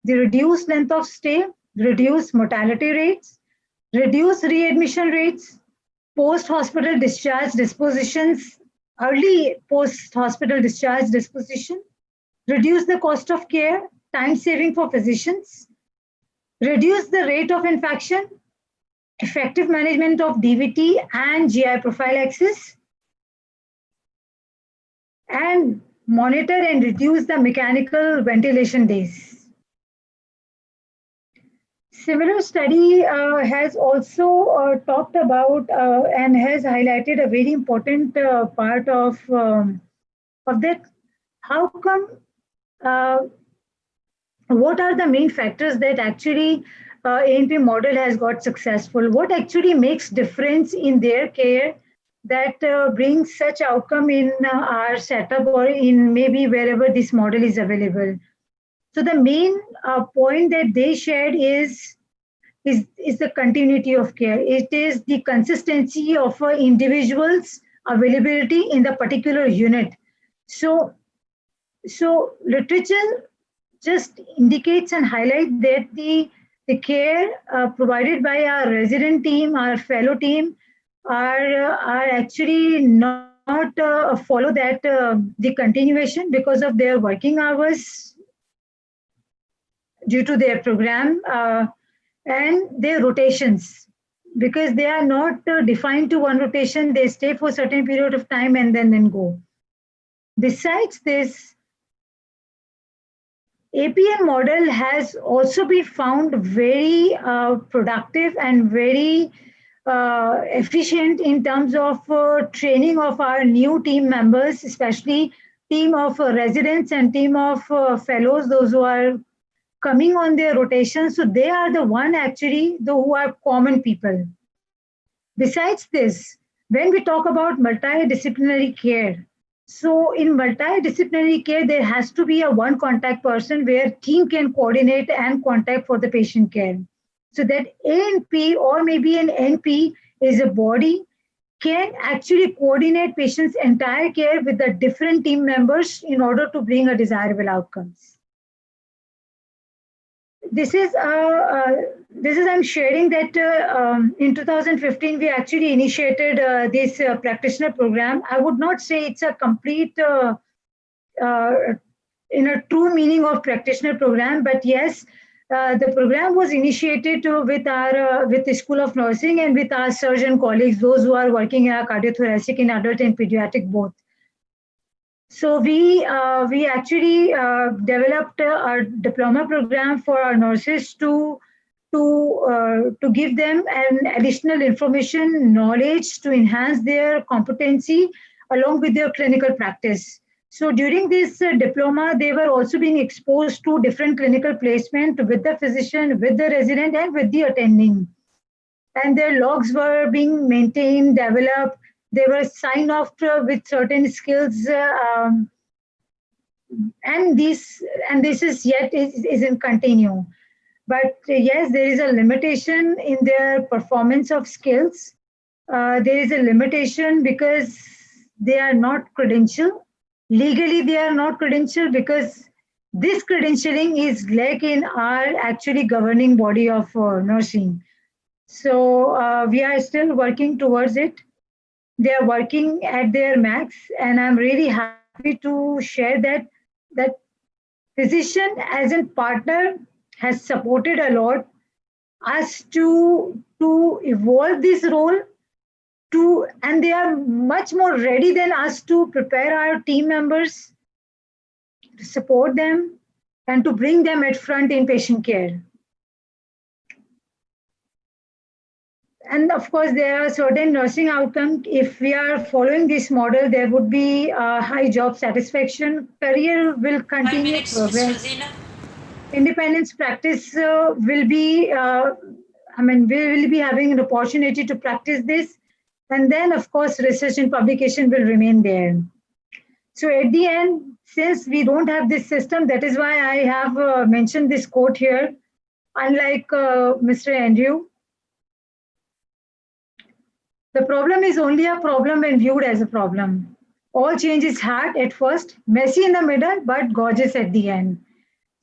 Speaker 3: the reduced length of stay, reduced mortality rates, reduced readmission rates, post-hospital discharge dispositions, early post-hospital discharge disposition, reduce the cost of care, time saving for physicians, reduce the rate of infection, effective management of DVT and GI prophylaxis, and monitor and reduce the mechanical ventilation days. Similar study has also talked about and has highlighted a very important part of that. How come, what are the main factors that actually ANP model has got successful? What actually makes difference in their care that brings such outcome in our setup or in maybe wherever this model is available? So the main point that they shared is the continuity of care. It is the consistency of individuals' availability in the particular unit. So literature just indicates and highlights that the care provided by our resident team, our fellow team, are actually not follow that the continuation because of their working hours due to their program and their rotations, because they are not defined to one rotation. They stay for a certain period of time and then go. Besides this, APN model has also been found very productive and very efficient in terms of training of our new team members, especially team of residents and team of fellows, those who are coming on their rotation. So they are the one actually who are common people. Besides this, when we talk about multidisciplinary care, so in multidisciplinary care, there has to be a one contact person where team can coordinate and contact for the patient care. So that ANP or maybe an NP is a body can actually coordinate patient's entire care with the different team members in order to bring a desirable outcomes. This is I'm sharing that in 2015 we actually initiated this practitioner program. I would not say it's a complete in a true meaning of practitioner program, but yes, the program was initiated with the School of Nursing and with our surgeon colleagues, those who are working in our cardiothoracic in adult and pediatric both. So we actually developed a diploma program for our nurses to give them an additional information, knowledge to enhance their competency along with their clinical practice. So during this diploma, they were also being exposed to different clinical placement with the physician, with the resident, and with the attending. And their logs were being maintained, developed. They were signed off with certain skills, and this is yet isn't continue. But yes, there is a limitation in their performance of skills. There is a limitation because they are not credentialed. Legally, they are not credentialed because this credentialing is lack in our actually governing body of nursing. So we are still working towards it. They are working at their max, and I'm really happy to share that physician as a partner has supported a lot us to evolve this role and they are much more ready than us to prepare our team members, to support them, and to bring them at front in patient care. And of course, there are certain nursing outcomes. If we are following this model, there would be high job satisfaction. Career will continue to progress. Independence practice will be, we will be having an opportunity to practice this. And then, of course, research and publication will remain there. So at the end, since we don't have this system, that is why I have mentioned this quote here. Unlike Mr. Andrew, the problem is only a problem when viewed as a problem. All change is hard at first, messy in the middle, but gorgeous at the end.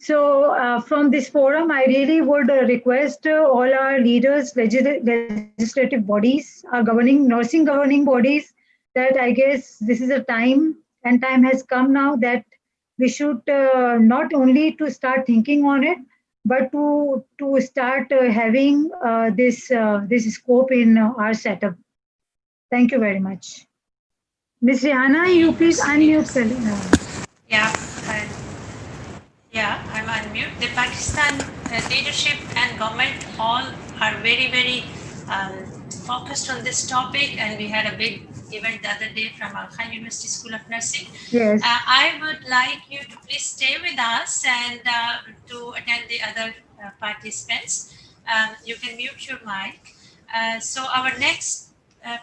Speaker 3: So from this forum, I really would request all our leaders, legislative bodies, our nursing governing bodies, that I guess this is a time, and time has come now that we should not only to start thinking on it, but to start having this scope in our setup. Thank you very much. Ms. Rihanna, you please unmute.
Speaker 1: Yeah, I'm unmute. The Pakistan leadership and government all are very, very focused on this topic, and we had a big event the other day from our Khanum University School of Nursing.
Speaker 3: Yes.
Speaker 1: I would like you to please stay with us and to attend the other participants. You can mute your mic. So our next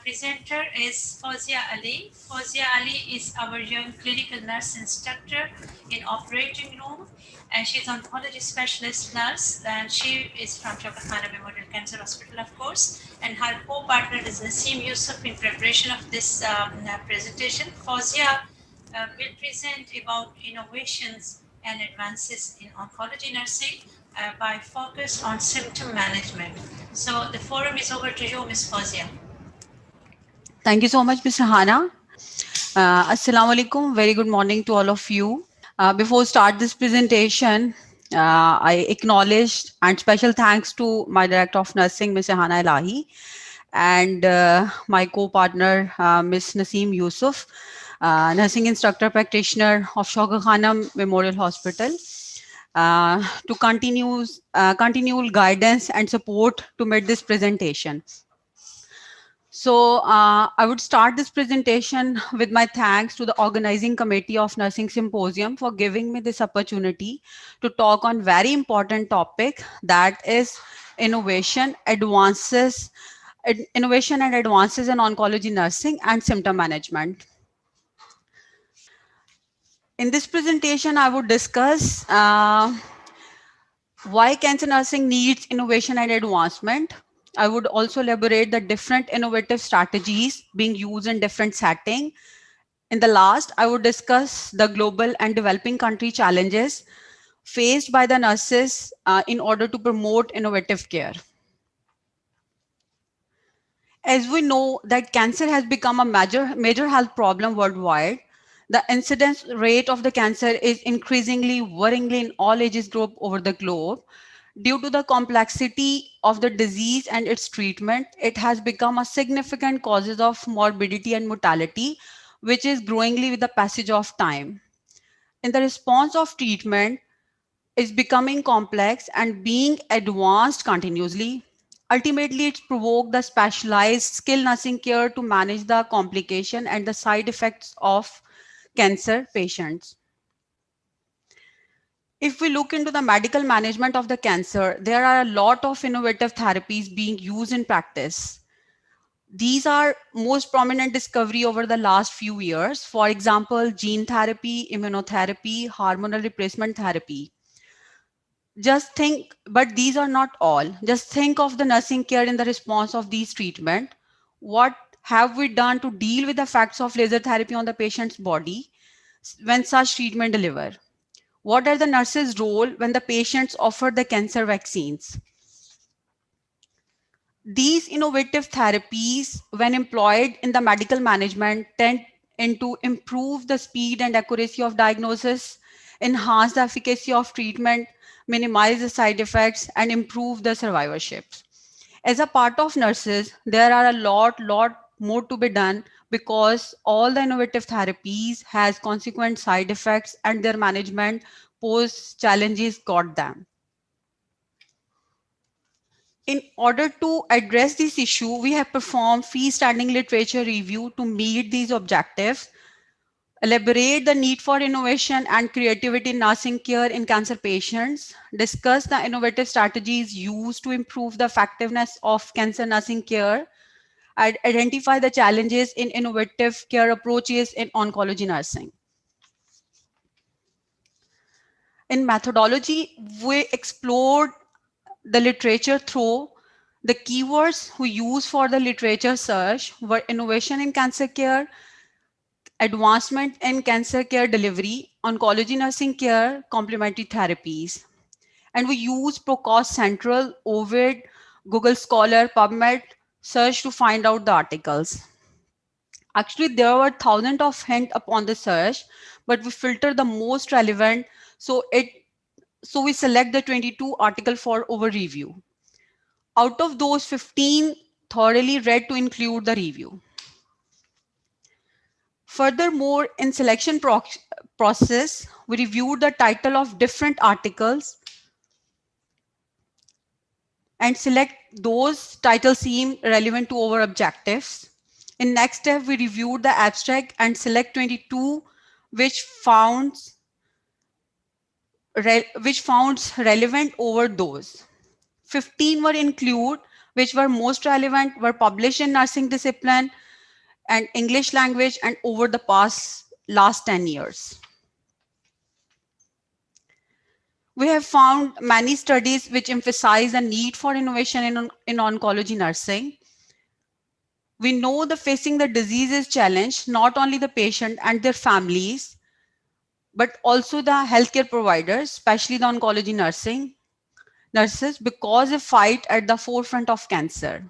Speaker 1: presenter is Fawzia Ali. Fawzia Ali is our young clinical nurse instructor in operating room, and she's an oncology specialist nurse, and she is from Shaukat Memorial Cancer Hospital, of course, and her co-partner is Naseem Yusuf in preparation of this presentation. Fawzia will present about innovations and advances in oncology nursing by focus on symptom management. So the forum is over to you, Ms. Fawzia.
Speaker 4: Thank you so much, Mr. Hana. Assalamu alaikum. Very good morning to all of you. Before start this presentation, I acknowledged and special thanks to my Director of Nursing, Mr. Hana Elahi, and my co-partner, Ms. Naseem Yusuf, nursing instructor practitioner of Shaukat Khanum Memorial Hospital, to continual guidance and support to make this presentation. So I would start this presentation with my thanks to the organizing committee of Nursing Symposium for giving me this opportunity to talk on very important topic, that is innovation and advances in oncology nursing and symptom management. In this presentation, I would discuss why cancer nursing needs innovation and advancement. I would also elaborate the different innovative strategies being used in different settings. In the last, I would discuss the global and developing country challenges faced by the nurses in order to promote innovative care. As we know that cancer has become a major health problem worldwide, the incidence rate of the cancer is increasingly worryingly in all ages group over the globe. Due to the complexity of the disease and its treatment, it has become a significant causes of morbidity and mortality, which is growingly with the passage of time. In the response of treatment is becoming complex and being advanced continuously. Ultimately, it's provoked the specialized skilled nursing care to manage the complication and the side effects of cancer patients. If we look into the medical management of the cancer, there are a lot of innovative therapies being used in practice. These are most prominent discovery over the last few years. For example, gene therapy, immunotherapy, hormonal replacement therapy. Just think, but these are not all. Just think of the nursing care in the response of these treatment. What have we done to deal with the effects of laser therapy on the patient's body when such treatment deliver? What are the nurses' role when the patients offer the cancer vaccines? These innovative therapies, when employed in the medical management, tend to improve the speed and accuracy of diagnosis, enhance the efficacy of treatment, minimize the side effects, and improve the survivorship. As a part of nurses, there are a lot more to be done because all the innovative therapies has consequent side effects and their management pose challenges got them. In order to address this issue, we have performed freestanding literature review to meet these objectives, elaborate the need for innovation and creativity in nursing care in cancer patients, discuss the innovative strategies used to improve the effectiveness of cancer nursing care, and identify the challenges in innovative care approaches in oncology nursing. In methodology, we explored the literature through the keywords we use for the literature search were innovation in cancer care, advancement in cancer care delivery, oncology nursing care, complementary therapies. And we use ProCost Central, Ovid, Google Scholar, PubMed search to find out the articles. Actually, there were thousands of hints upon the search, but we filter the most relevant. So we select the 22 article for over review. Out of those, 15 thoroughly read to include the review. Furthermore, in selection process, we reviewed the title of different articles and select those titles seem relevant to our objectives. In next step, we reviewed the abstract and select 22 which found relevant over those. 15 were included, which were most relevant, were published in nursing discipline and English language and over the last 10 years. We have found many studies which emphasize the need for innovation in oncology nursing. We know the facing the disease is challenge, not only the patient and their families, but also the healthcare providers, especially the oncology nurses, because they fight at the forefront of cancer.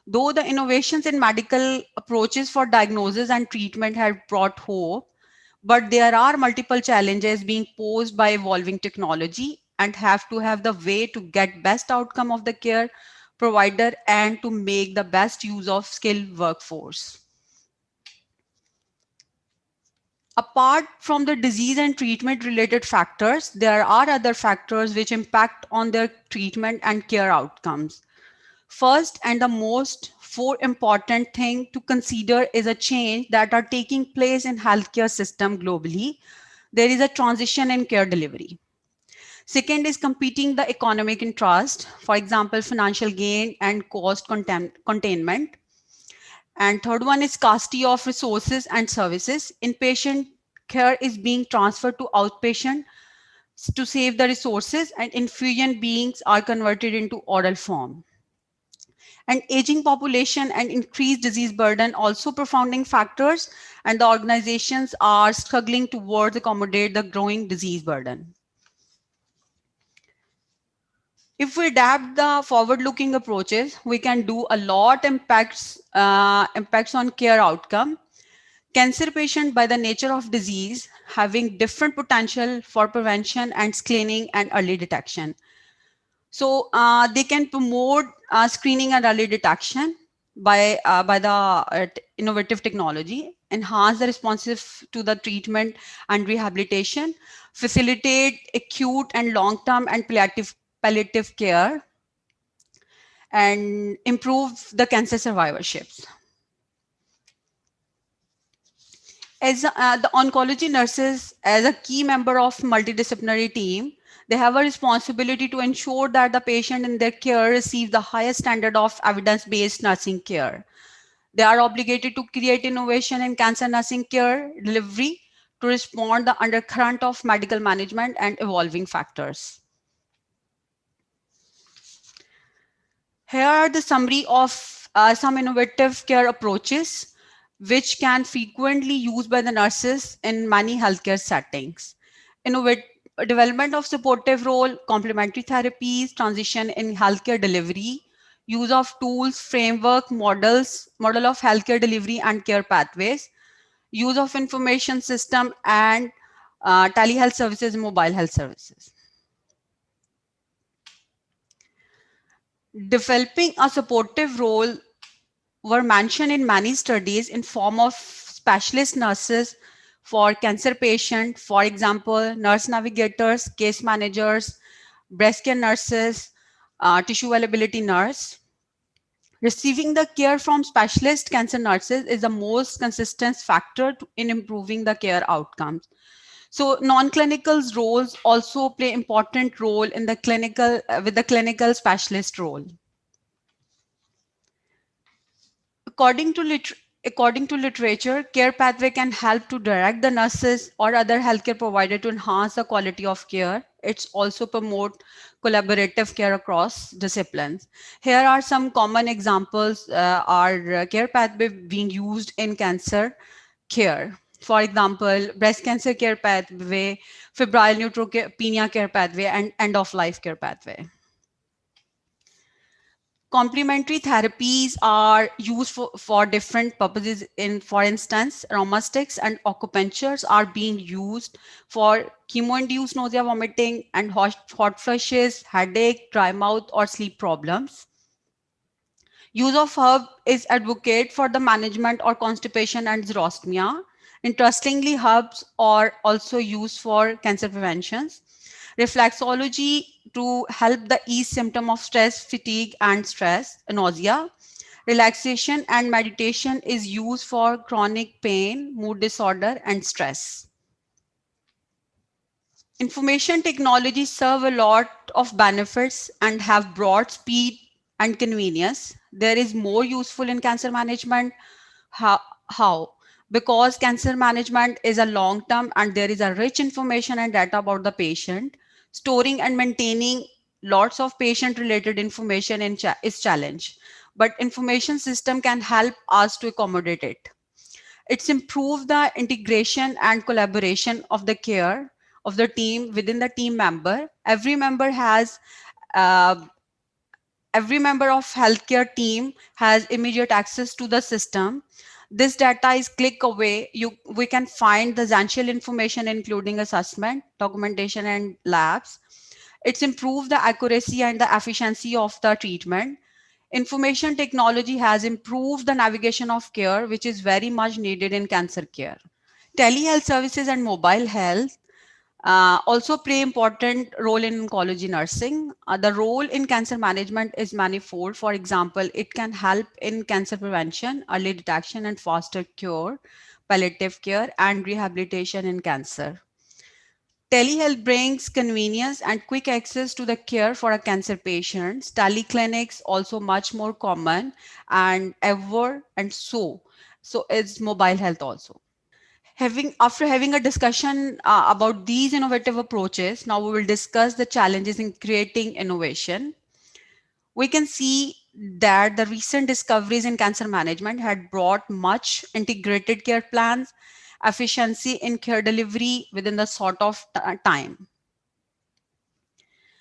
Speaker 4: Though the innovations in medical approaches for diagnosis and treatment have brought hope, but there are multiple challenges being posed by evolving technology and have to have the way to get best outcome of the care provider and to make the best use of skilled workforce. Apart from the disease and treatment related factors, there are other factors which impact on their treatment and care outcomes. First and the most four important thing to consider is a change that are taking place in healthcare system globally. There is a transition in care delivery. Second is competing the economic interest, for example, financial gain and cost containment. And third one is scarcity of resources and services. Inpatient care is being transferred to outpatient to save the resources, and infusion beings are converted into oral form. And aging population and increased disease burden also profounding factors, and the organizations are struggling towards accommodate the growing disease burden. If we adapt the forward-looking approaches, we can do a lot impacts on care outcome. Cancer patient by the nature of disease having different potential for prevention and screening and early detection. So they can promote screening and early detection by the innovative technology, enhance the responsive to the treatment and rehabilitation, facilitate acute and long-term and palliative care, and improve the cancer survivorships. As the oncology nurses, as a key member of multidisciplinary team, they have a responsibility to ensure that the patient in their care receive the highest standard of evidence-based nursing care. They are obligated to create innovation in cancer nursing care delivery to respond the undercurrent of medical management and evolving factors. Here are the summary of some innovative care approaches which can frequently used by the nurses in many healthcare settings. Development of supportive role, complementary therapies, transition in healthcare delivery, use of tools, framework, model of healthcare delivery and care pathways, use of information system and telehealth services and mobile health services. Developing a supportive role were mentioned in many studies in form of specialist nurses for cancer patients, for example, nurse navigators, case managers, breast care nurses, tissue availability nurse. Receiving the care from specialist cancer nurses is the most consistent factor in improving the care outcomes. So non-clinical roles also play important role in the clinical with the clinical specialist role. According to literature, care pathway can help to direct the nurses or other healthcare provider to enhance the quality of care. It's also promote collaborative care across disciplines. Here are some common examples are care pathway being used in cancer care. For example, breast cancer care pathway, febrile neutropenia care pathway, and end-of-life care pathway. Complementary therapies are used for different purposes. For instance, aromatics and acupunctures are being used for chemo-induced nausea, vomiting, and hot flushes, headache, dry mouth, or sleep problems. Use of herb is advocate for the management or constipation and xerostomia. Interestingly, herbs are also used for cancer preventions. Reflexology to help the ease symptom of stress, fatigue, and nausea. Relaxation and meditation is used for chronic pain, mood disorder, and stress. Information technologies serve a lot of benefits and have broad speed and convenience. There is more useful in cancer management. How? Because cancer management is a long term and there is a rich information and data about the patient. Storing and maintaining lots of patient related information is challenge, but information system can help us to accommodate it. It's improved the integration and collaboration of the care of the team within the team member. Uh, every member of healthcare team has immediate access to the system. This data is click away. We can find the essential information, including assessment, documentation, and labs. It's improved the accuracy and the efficiency of the treatment. Information technology has improved the navigation of care, which is very much needed in cancer care. Telehealth services and mobile health also play important role in oncology nursing. The role in cancer management is manifold. For example, it can help in cancer prevention, early detection, and faster cure, palliative care, and rehabilitation in cancer. Telehealth brings convenience and quick access to the care for a cancer patients. Teleclinics also much more common and ever and so is mobile health also. After having a discussion about these innovative approaches, now we will discuss the challenges in creating innovation. We can see that the recent discoveries in cancer management had brought much integrated care plans, efficiency in care delivery within the sort of time.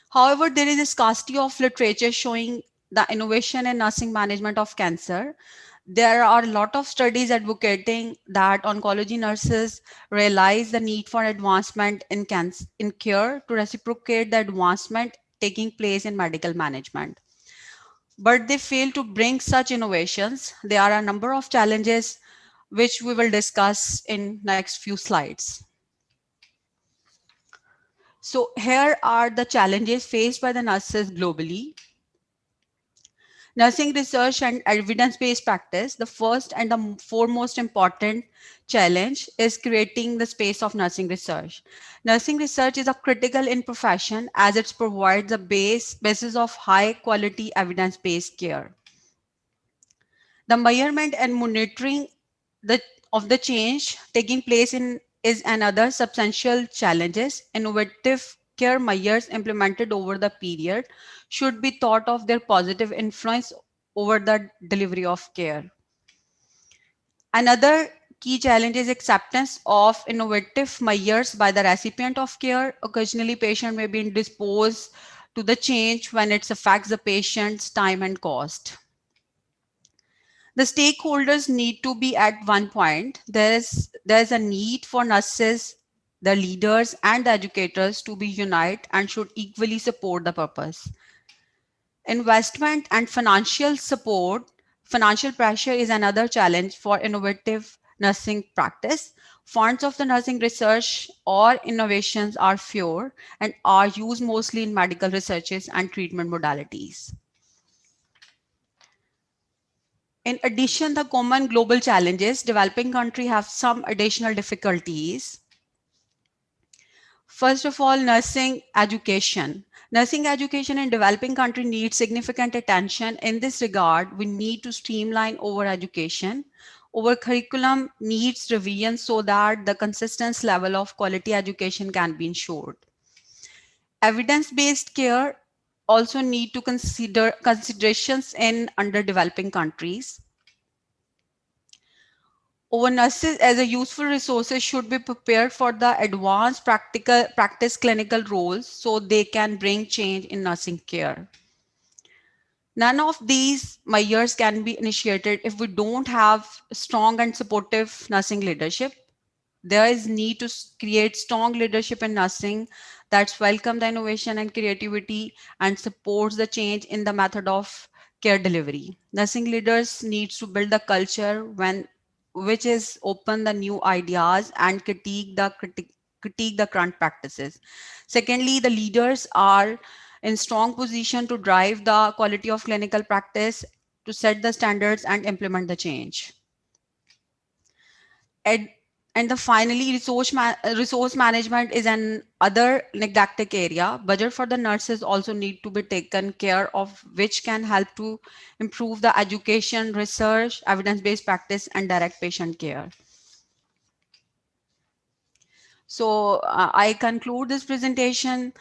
Speaker 4: However, there is a scarcity of literature showing the innovation in nursing management of cancer. There are a lot of studies advocating that oncology nurses realize the need for advancement in care to reciprocate the advancement taking place in medical management. But they fail to bring such innovations. There are a number of challenges which we will discuss in next few slides. So here are the challenges faced by the nurses globally. Nursing research and evidence-based practice, the first and the foremost important challenge is creating the space of nursing research. Nursing research is a critical in profession as it provides a basis of high quality evidence-based care. The measurement and monitoring of the change taking place is another substantial challenges. Innovative care measures implemented over the period should be thought of their positive influence over the delivery of care. Another key challenge is acceptance of innovative measures by the recipient of care. Occasionally, patient may be indisposed to the change when it affects the patient's time and cost. The stakeholders need to be at one point. There's a need for nurses, the leaders, and the educators to be united and should equally support the purpose. Investment and financial pressure is another challenge for innovative nursing practice. Funds of the nursing research or innovations are fewer and are used mostly in medical researches and treatment modalities. In addition, the common global challenges, developing countries have some additional difficulties. First of all, nursing education. Nursing education in developing countries needs significant attention. In this regard, we need to streamline our education. Our curriculum needs revision so that the consistent level of quality education can be ensured. Evidence-based care also need to consider considerations in underdeveloping countries. Our nurses as a useful resources should be prepared for the advanced practice clinical roles so they can bring change in nursing care. None of these measures can be initiated if we don't have strong and supportive nursing leadership. There is need to create strong leadership in nursing that's welcome the innovation and creativity and supports the change in the method of care delivery. Nursing leaders needs to build the culture which is open the new ideas and critique the current practices. Secondly, the leaders are in strong position to drive the quality of clinical practice, to set the standards and implement the change. Finally, resource management is an other neglected area. Budget for the nurses also need to be taken care of, which can help to improve the education, research, evidence-based practice, and direct patient care. So I conclude this presentation.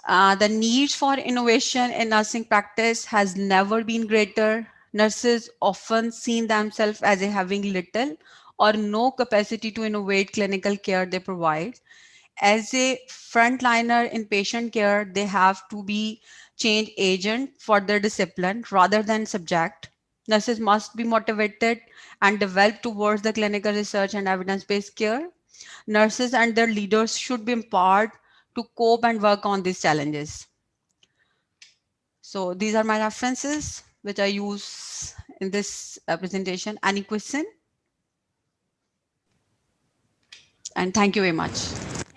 Speaker 4: The need for innovation in nursing practice has never been greater. Nurses often see themselves as having little or no capacity to innovate clinical care they provide. As a frontliner in patient care, they have to be change agent for their discipline rather than subject. Nurses must be motivated and developed towards the clinical research and evidence-based care. Nurses and their leaders should be empowered to cope and work on these challenges. So these are my references which I use in this presentation. Any question? And thank you very much.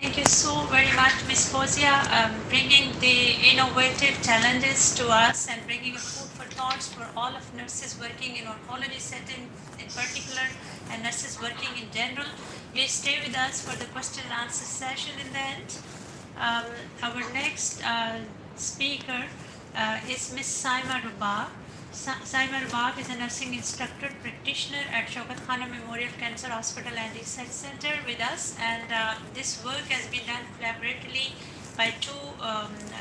Speaker 1: Thank you so very much, Ms. Fozia, bringing the innovative challenges to us and bringing a food for thoughts for all of nurses working in oncology setting in particular and nurses working in general. Please stay with us for the question and answer session in the end. Our next speaker is Ms. Saima Rubab. Saima Rubab is a nursing instructor practitioner at Shaukat Khanum Memorial Cancer Hospital and Research Center with us, and this work has been done collaboratively by two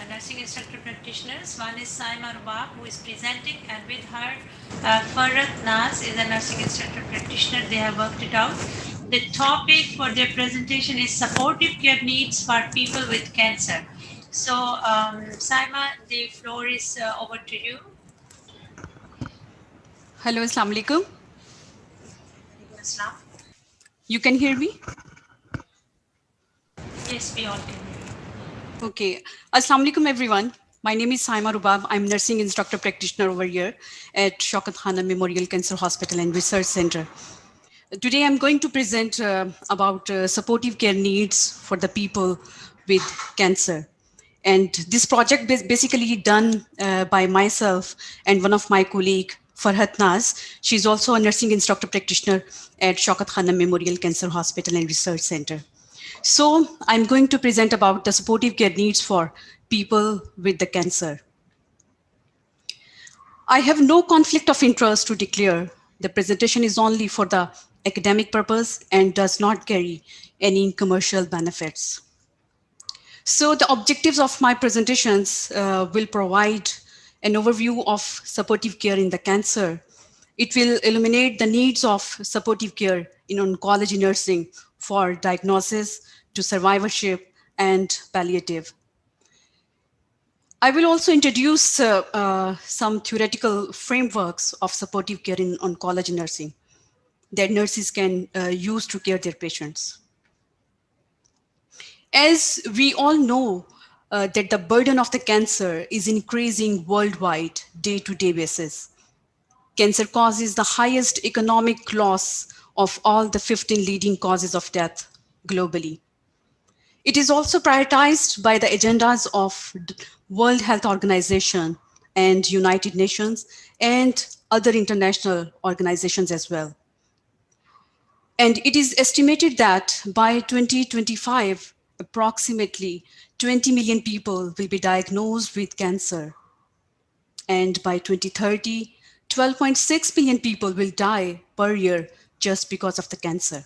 Speaker 1: nursing instructor practitioners. One is Saima Rubab, who is presenting, and with her Farhat Nas is a nursing instructor practitioner. They have worked it out. The topic for their presentation is supportive care needs for people with cancer. So, Saima, the floor is over to you.
Speaker 4: Hello, Assalamu alaikum.
Speaker 1: Islam.
Speaker 4: You can hear me?
Speaker 1: Yes, we all can hear you.
Speaker 4: Okay. Assalamu alaikum, everyone. My name is Saima Rubab. I'm nursing instructor practitioner over here at Shaukat Khanum Memorial Cancer Hospital and Research Center. Today, I'm going to present about supportive care needs for the people with cancer. And this project is basically done by myself and one of my colleagues, Farhat Naz. She's also a nursing instructor practitioner at Shaukat Khanum Memorial Cancer Hospital and Research Center. So I'm going to present about the supportive care needs for people with the cancer. I have no conflict of interest to declare. The presentation is only for the academic purpose and does not carry any commercial benefits. So the objectives of my presentations will provide an overview of supportive care in the cancer. It will illuminate the needs of supportive care in oncology nursing for diagnosis to survivorship and palliative. I will also introduce some theoretical frameworks of supportive care in oncology nursing that nurses can use to care their patients. As we all know that the burden of the cancer is increasing worldwide day-to-day basis. Cancer causes the highest economic loss of all the 15 leading causes of death globally. It is also prioritized by the agendas of World Health Organization and United Nations and other international organizations as well. And it is estimated that by 2025, approximately 20 million people will be diagnosed with cancer. And by 2030, 12.6 billion people will die per year just because of the cancer.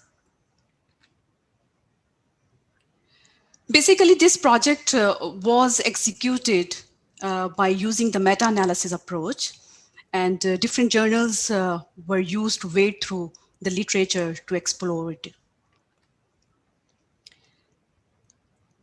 Speaker 4: Basically, this project was executed by using the meta-analysis approach, and different journals were used to wade through the literature to explore it.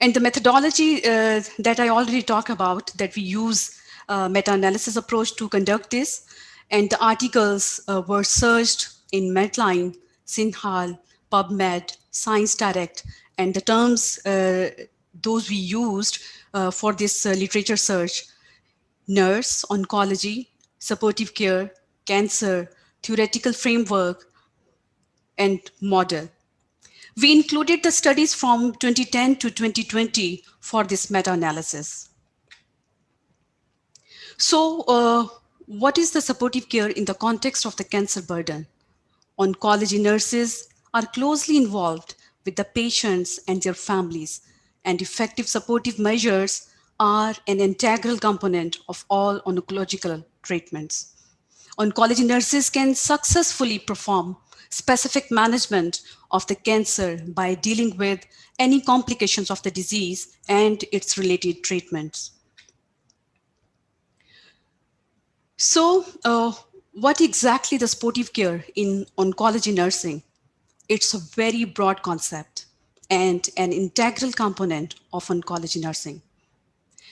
Speaker 4: And the methodology that I already talked about, that we use meta-analysis approach to conduct this, and the articles were searched in Medline, Sinhal, PubMed, Science Direct, and the terms those we used for this literature search: nurse, oncology, supportive care, cancer, theoretical framework, and model. We included the studies from 2010 to 2020 for this meta-analysis. So what is the supportive care in the context of the cancer burden? Oncology nurses are closely involved with the patients and their families, and effective supportive measures are an integral component of all oncological treatments. Oncology nurses can successfully perform specific management of the cancer by dealing with any complications of the disease and its related treatments. So what exactly the supportive care in oncology nursing?
Speaker 5: It's a very broad concept and an integral component of oncology nursing.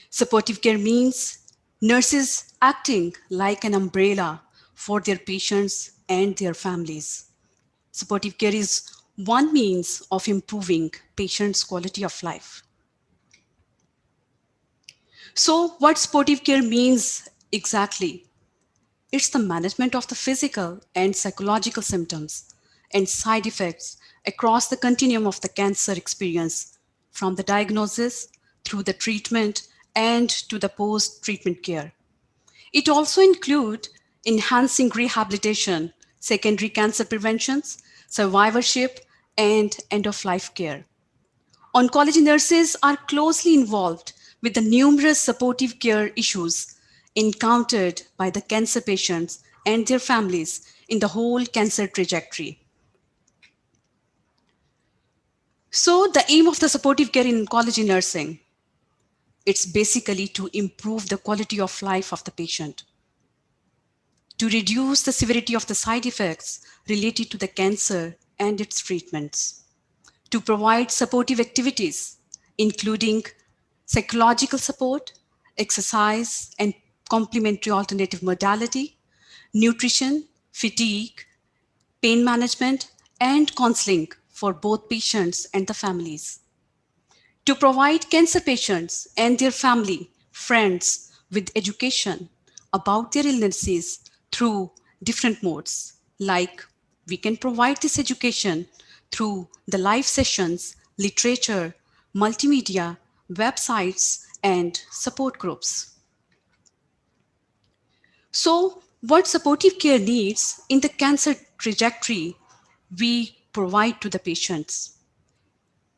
Speaker 5: Supportive care means nurses acting like an umbrella for their patients and their families. Supportive care is one means of improving patients' quality of life. So, what supportive care means exactly? It's the management of the physical and psychological symptoms and side effects across the continuum of the cancer experience, from the diagnosis through the treatment and to the post-treatment care. It also includes enhancing rehabilitation, secondary cancer preventions, survivorship, and end-of-life care. Oncology nurses are closely involved with the numerous supportive care issues encountered by the cancer patients and their families in the whole cancer trajectory. So the aim of the supportive care in oncology nursing, it's basically to improve the quality of life of the patient, to reduce the severity of the side effects related to the cancer and its treatments, to provide supportive activities, including psychological support, exercise, and complementary alternative modality, nutrition, fatigue, pain management, and counseling for both patients and the families. To provide cancer patients and their family, friends with education about their illnesses through different modes, like we can provide this education through the live sessions, literature, multimedia, websites, and support groups. So, what supportive care needs in the cancer trajectory we provide to the patients?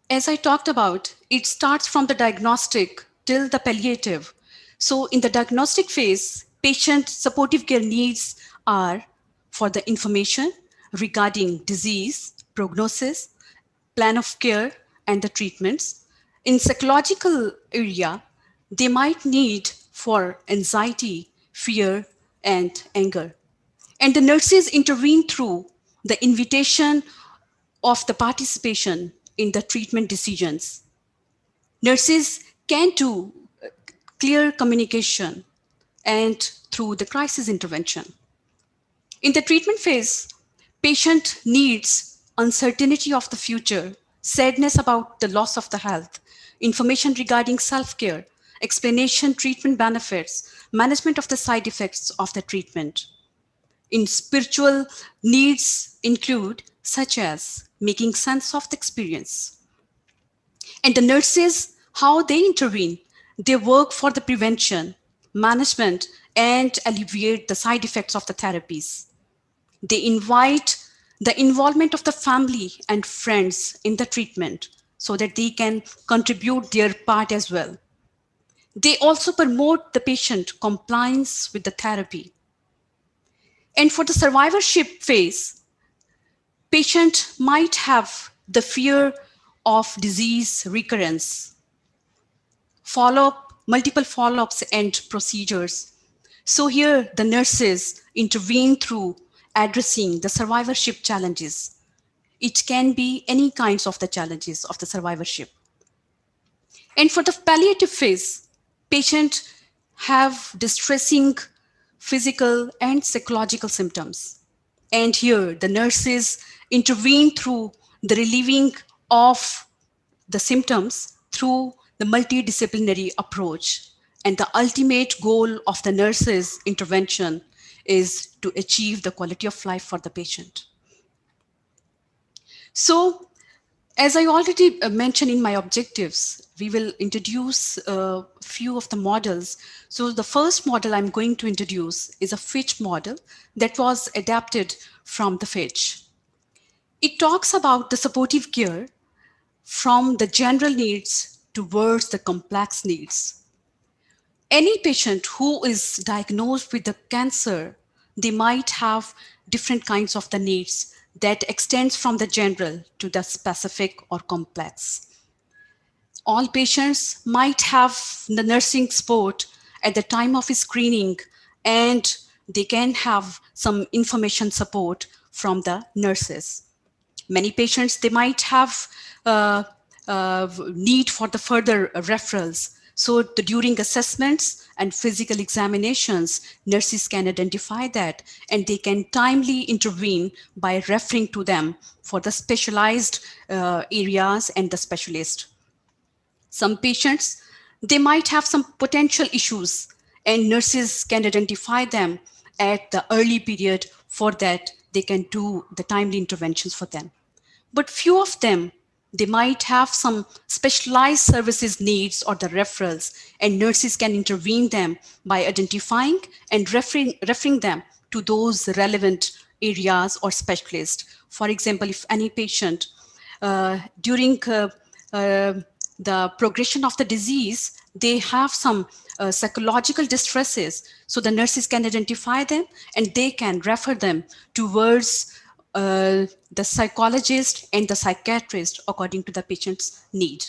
Speaker 5: As I talked about, it starts from the diagnostic till the palliative. So, in the diagnostic phase, patient supportive care needs are for the information regarding disease, prognosis, plan of care, and the treatments. In psychological area, they might need for anxiety, fear, and anger. And the nurses intervene through the invitation of the participation in the treatment decisions. Nurses can do clear communication and through the crisis intervention. In the treatment phase, patient needs uncertainty of the future, sadness about the loss of the health, information regarding self-care, explanation treatment benefits, management of the side effects of the treatment. In spiritual needs include such as making sense of the experience. And the nurses, how they intervene, they work for the prevention, management, and alleviate the side effects of the therapies. They invite the involvement of the family and friends in the treatment so that they can contribute their part as well. They also promote the patient compliance with the therapy. And for the survivorship phase, patient might have the fear of disease recurrence, multiple follow-ups and procedures. So here the nurses intervene through addressing the survivorship challenges. It can be any kinds of the challenges of the survivorship. And for the palliative phase, patients have distressing physical and psychological symptoms. And here the nurses intervene through the relieving of the symptoms through the multidisciplinary approach. And the ultimate goal of the nurse's intervention is to achieve the quality of life for the patient. So, as I already mentioned in my objectives, we will introduce a few of the models. So the first model I'm going to introduce is a Fitch model that was adapted from the Fitch. It talks about the supportive care from the general needs towards the complex needs. Any patient who is diagnosed with the cancer, they might have different kinds of the needs that extends from the general to the specific or complex. All patients might have the nursing support at the time of screening, and they can have some information support from the nurses. Many patients, they might have need for the further referrals. So during assessments and physical examinations, nurses can identify that and they can timely intervene by referring to them for the specialized areas and the specialist. Some patients, they might have some potential issues and nurses can identify them at the early period. For that, they can do the timely interventions for them. But few of them, they might have some specialized services needs or the referrals, and nurses can intervene them by identifying and referring them to those relevant areas or specialists. For example, if any patient during the progression of the disease, they have some psychological distresses. So the nurses can identify them and they can refer them towards the psychologist and the psychiatrist according to the patient's need.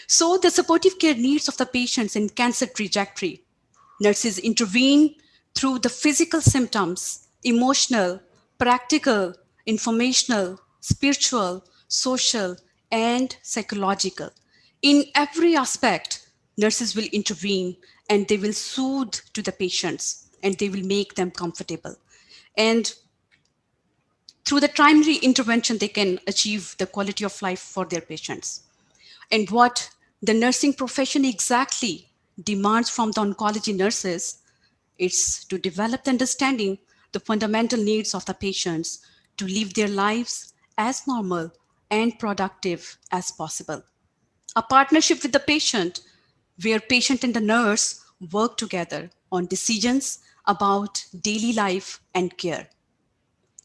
Speaker 5: So the supportive care needs of the patients in cancer trajectory. Nurses intervene through the physical symptoms, emotional, practical, informational, spiritual, social, and psychological. In every aspect, nurses will intervene and they will soothe to the patients and they will make them comfortable. And through the primary intervention, they can achieve the quality of life for their patients. And what the nursing profession exactly demands from the oncology nurses is to develop the understanding the fundamental needs of the patients to live their lives as normal and productive as possible. A partnership with the patient where patient and the nurse work together on decisions about daily life and care,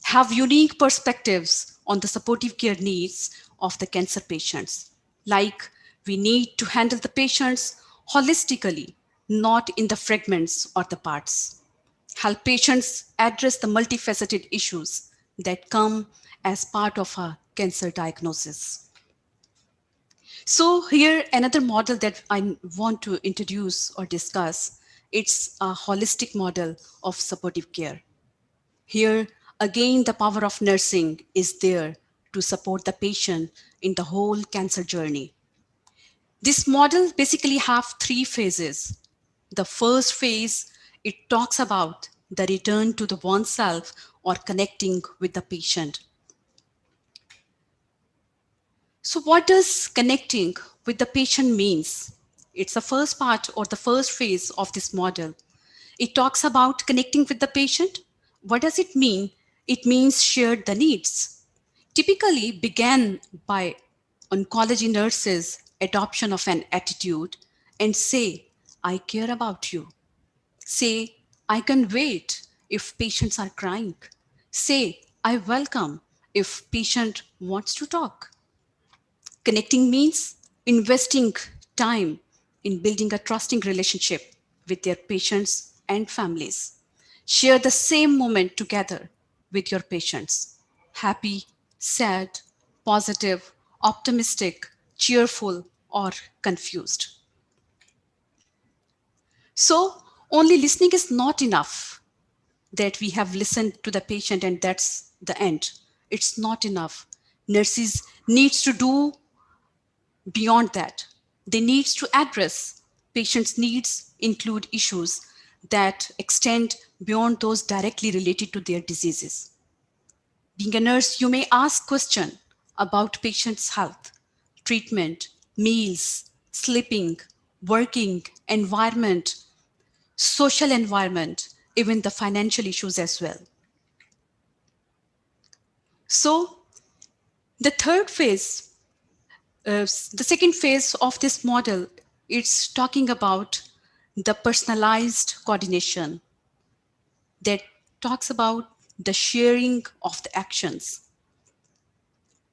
Speaker 5: have unique perspectives on the supportive care needs of the cancer patients. Like, we need to handle the patients holistically, not in the fragments or the parts. Help patients address the multifaceted issues that come as part of a cancer diagnosis. So here, another model that I want to introduce or discuss, it's a holistic model of supportive care. Here, again, the power of nursing is there to support the patient in the whole cancer journey. This model basically have three phases. The first phase, it talks about the return to the oneself or connecting with the patient. So what does connecting with the patient means? It's the first part or the first phase of this model. It talks about connecting with the patient. What does it mean? It means shared the needs. Typically began by oncology nurses' adoption of an attitude and say, I care about you. Say, I can wait if patients are crying. Say, I welcome if patient wants to talk. Connecting means investing time in building a trusting relationship with their patients and families. Share the same moment together with your patients. Happy, sad, positive, optimistic, cheerful, or confused. So, only listening is not enough, that we have listened to the patient and that's the end. It's not enough. Nurses needs to do beyond that. They need to address patients' needs, include issues that extend beyond those directly related to their diseases. Being a nurse, you may ask questions about patients' health, treatment, meals, sleeping, working, environment, social environment, even the financial issues as well. So the third phase, the second phase of this model, it's talking about the personalized coordination that talks about the sharing of the actions.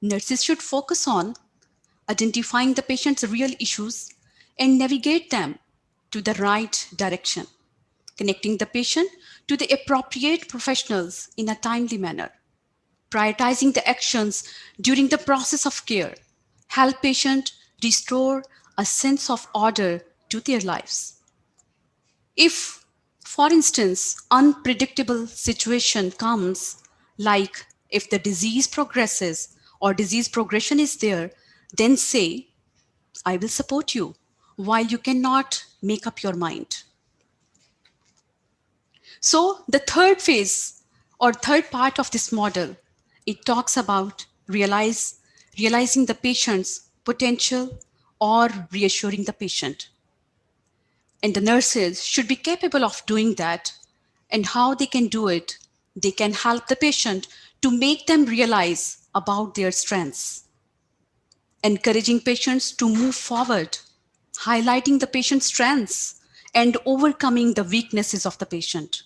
Speaker 5: Nurses should focus on identifying the patient's real issues and navigate them to the right direction, connecting the patient to the appropriate professionals in a timely manner, prioritizing the actions during the process of care, help patient restore a sense of order to their lives. If, for instance, unpredictable situation comes, like If the disease progresses or disease progression is there, then say, I will support you, while you cannot make up your mind. So the third phase or third part of this model, it talks about realizing the patient's potential or reassuring the patient. And the nurses should be capable of doing that. And how they can do it, they can help the patient to make them realize about their strengths, encouraging patients to move forward, highlighting the patient's strengths and overcoming the weaknesses of the patient.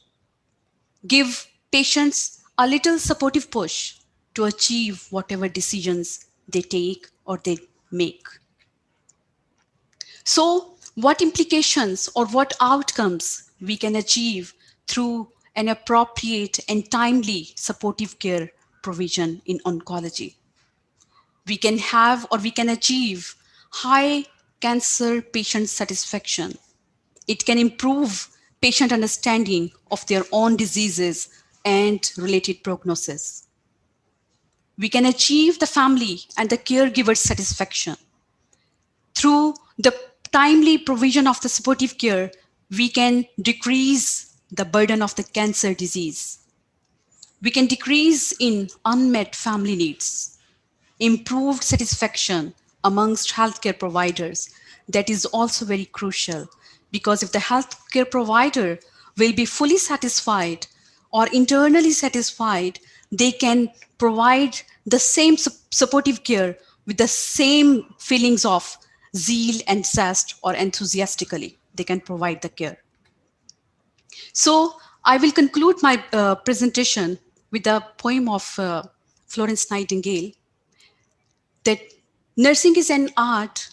Speaker 5: Give patients a little supportive push to achieve whatever decisions they take or they make. So, what implications or what outcomes we can achieve through an appropriate and timely supportive care provision in oncology? We can have or we can achieve high cancer patient satisfaction. It can improve patient understanding of their own diseases and related prognosis. We can achieve the family and the caregiver's satisfaction. Through the timely provision of the supportive care, we can decrease the burden of the cancer disease. We can decrease in unmet family needs, improved satisfaction amongst healthcare providers. That is also very crucial, because if the healthcare provider will be fully satisfied or internally satisfied, they can provide the same supportive care with the same feelings of zeal and zest, or enthusiastically they can provide the care. So I will conclude my presentation with a poem of Florence Nightingale, that nursing is an art,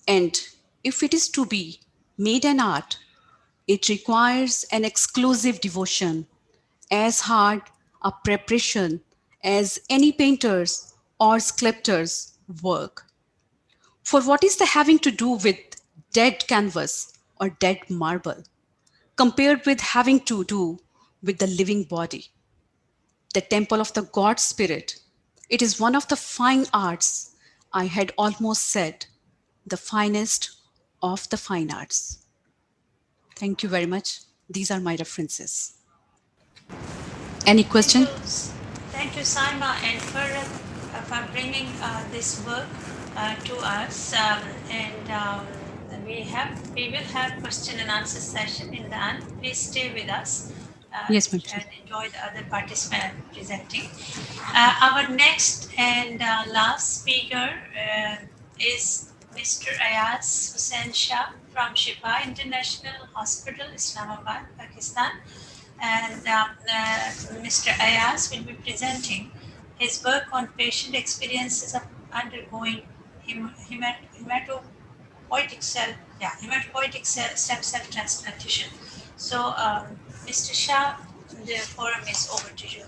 Speaker 5: and if it is to be made an art, it requires an exclusive devotion, as hard a preparation as any painter's or sculptor's work. For what is the having to do with dead canvas or dead marble, compared with having to do with the living body, the temple of the God Spirit? It is one of the fine arts, I had almost said, the finest of the fine arts. Thank you very much. These are my references. Any question?
Speaker 1: Thank you, Saima, and for bringing this work to us. We will have question and answer session in the end. Please stay with us.
Speaker 5: Yes, ma'am.
Speaker 1: And enjoy the other participant presenting. Our next and last speaker is Mr. Ayaz Hussain Shah from Shifa International Hospital, Islamabad, Pakistan. And Mr. Ayaz will be presenting his work on patient experiences of undergoing hematopoietic stem cell transplantation. So, Mr. Shah, the forum is over to you.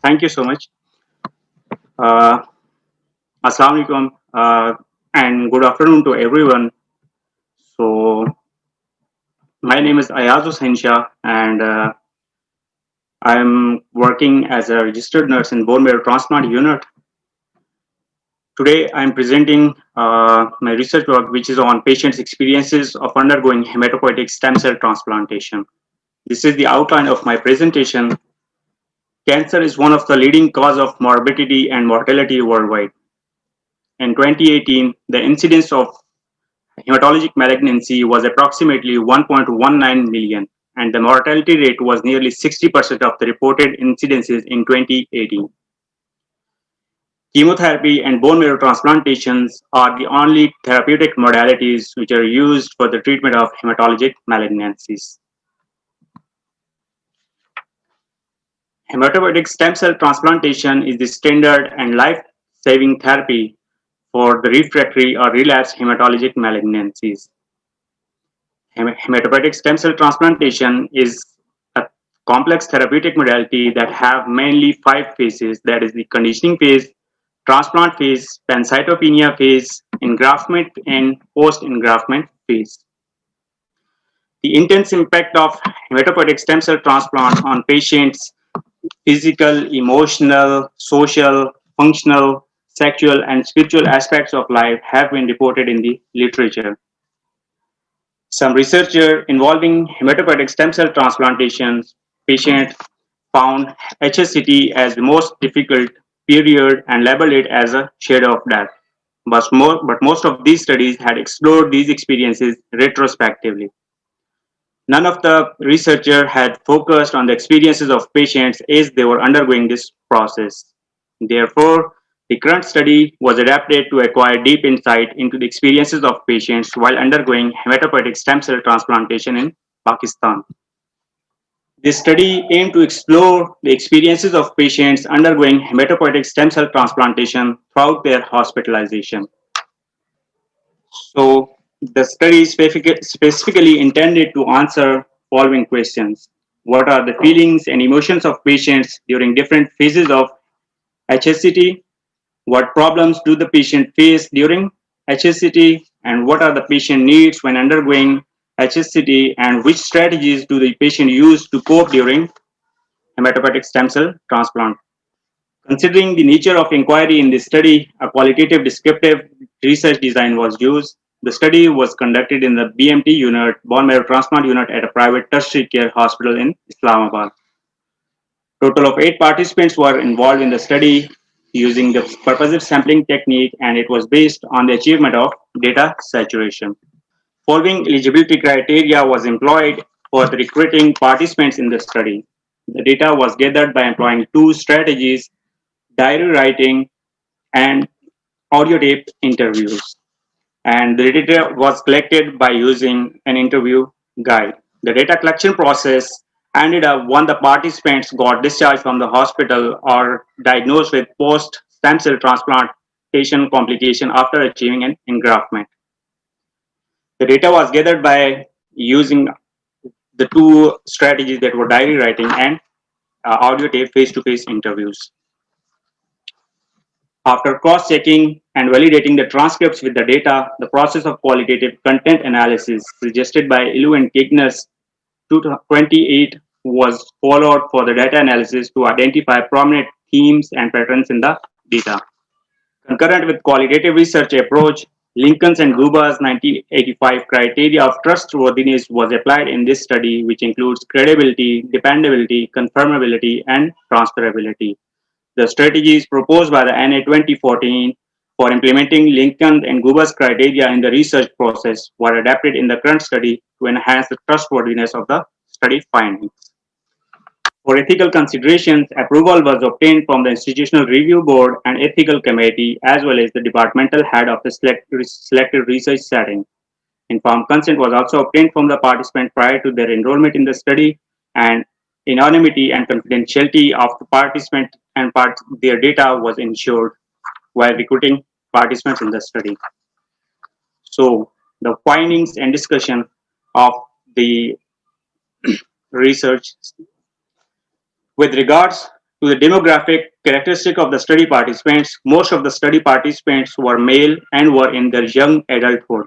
Speaker 6: Thank you so much. Assalamu alaikum and good afternoon to everyone. So, my name is Ayaz Hussain Shah, and I am working as a registered nurse in bone marrow transplant unit. Today, I am presenting my research work, which is on patients' experiences of undergoing hematopoietic stem cell transplantation. This is the outline of my presentation. Cancer is one of the leading causes of morbidity and mortality worldwide. In 2018, the incidence of hematologic malignancy was approximately 1.19 million, and the mortality rate was nearly 60% of the reported incidences in 2018. Chemotherapy and bone marrow transplantations are the only therapeutic modalities which are used for the treatment of hematologic malignancies. Hematopoietic stem cell transplantation is the standard and life-saving therapy for the refractory or relapsed hematologic malignancies. Hematopoietic stem cell transplantation is a complex therapeutic modality that have mainly 5 phases, that is the conditioning phase, transplant phase, pancytopenia phase, engraftment, and post-engraftment phase. The intense impact of hematopoietic stem cell transplant on patients physical, emotional, social, functional, sexual, and spiritual aspects of life have been reported in the literature. Some researchers involving hematopoietic stem cell transplantations patients found HSCT as the most difficult period and labeled it as a shadow of death. But most of these studies had explored these experiences retrospectively. None of the researchers had focused on the experiences of patients as they were undergoing this process. Therefore, the current study was adapted to acquire deep insight into the experiences of patients while undergoing hematopoietic stem cell transplantation in Pakistan. This study aimed to explore the experiences of patients undergoing hematopoietic stem cell transplantation throughout their hospitalization. So, the study is specifically intended to answer following questions. What are the feelings and emotions of patients during different phases of HSCT? What problems do the patient face during HSCT? And what are the patient needs when undergoing HSCT? And which strategies do the patient use to cope during hematopoietic stem cell transplant? Considering the nature of inquiry in this study, a qualitative descriptive research design was used. The study was conducted in the BMT unit, bone marrow transplant unit at a private tertiary care hospital in Islamabad. Total of 8 participants were involved in the study using the purposive sampling technique, and it was based on the achievement of data saturation. Following eligibility criteria was employed for the recruiting participants in the study. The data was gathered by employing 2 strategies: diary writing and audio tape interviews. And the data was collected by using an interview guide. The data collection process ended up when the participants got discharged from the hospital or diagnosed with post stem cell transplantation complication after achieving an engraftment. The data was gathered by using the 2 strategies that were diary writing and audio tape face-to-face interviews. After cross-checking and validating the transcripts with the data, the process of qualitative content analysis suggested by Ilu and Kigner's 28 was followed for the data analysis to identify prominent themes and patterns in the data. Concurrent with qualitative research approach, Lincoln's and Guba's 1985 criteria of trustworthiness was applied in this study, which includes credibility, dependability, confirmability, and transferability. The strategies proposed by the NA 2014 for implementing Lincoln and Guba's criteria in the research process were adapted in the current study to enhance the trustworthiness of the study findings. For ethical considerations, approval was obtained from the Institutional Review Board and Ethical Committee, as well as the departmental head of the selected research setting. Informed consent was also obtained from the participant prior to their enrollment in the study, and anonymity and confidentiality of the participant and their data was ensured while recruiting participants in the study. So, the findings and discussion of the research with regards to the demographic characteristic of the study participants, most of the study participants were male and were in their young adulthood.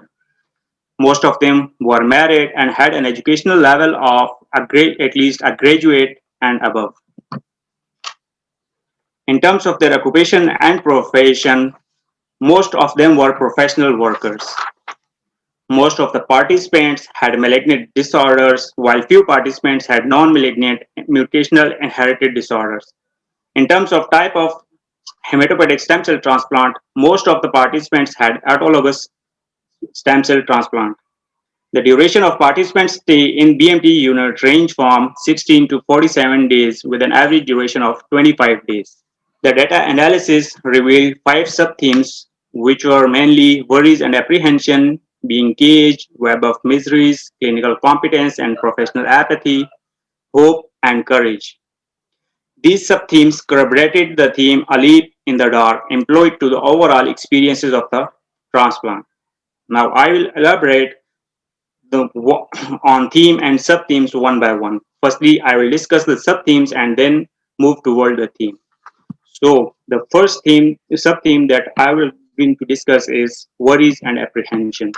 Speaker 6: Most of them were married and had an educational level of at least a graduate and above. In terms of their occupation and profession, most of them were professional workers. Most of the participants had malignant disorders, while few participants had non-malignant mutational inherited disorders. In terms of type of hematopoietic stem cell transplant, most of the participants had autologous stem cell transplant. The duration of participants' stay in BMT unit ranged from 16 to 47 days with an average duration of 25 days. The data analysis revealed 5 subthemes, which were mainly worries and apprehension, being caged, web of miseries, clinical competence and professional apathy, hope, and courage. These subthemes corroborated the theme a leap in the dark employed to the overall experiences of the transplant. Now I will elaborate on theme and subthemes one by one. Firstly, I will discuss the subthemes and then move toward the theme. So the first subtheme that I will begin to discuss is worries and apprehensions.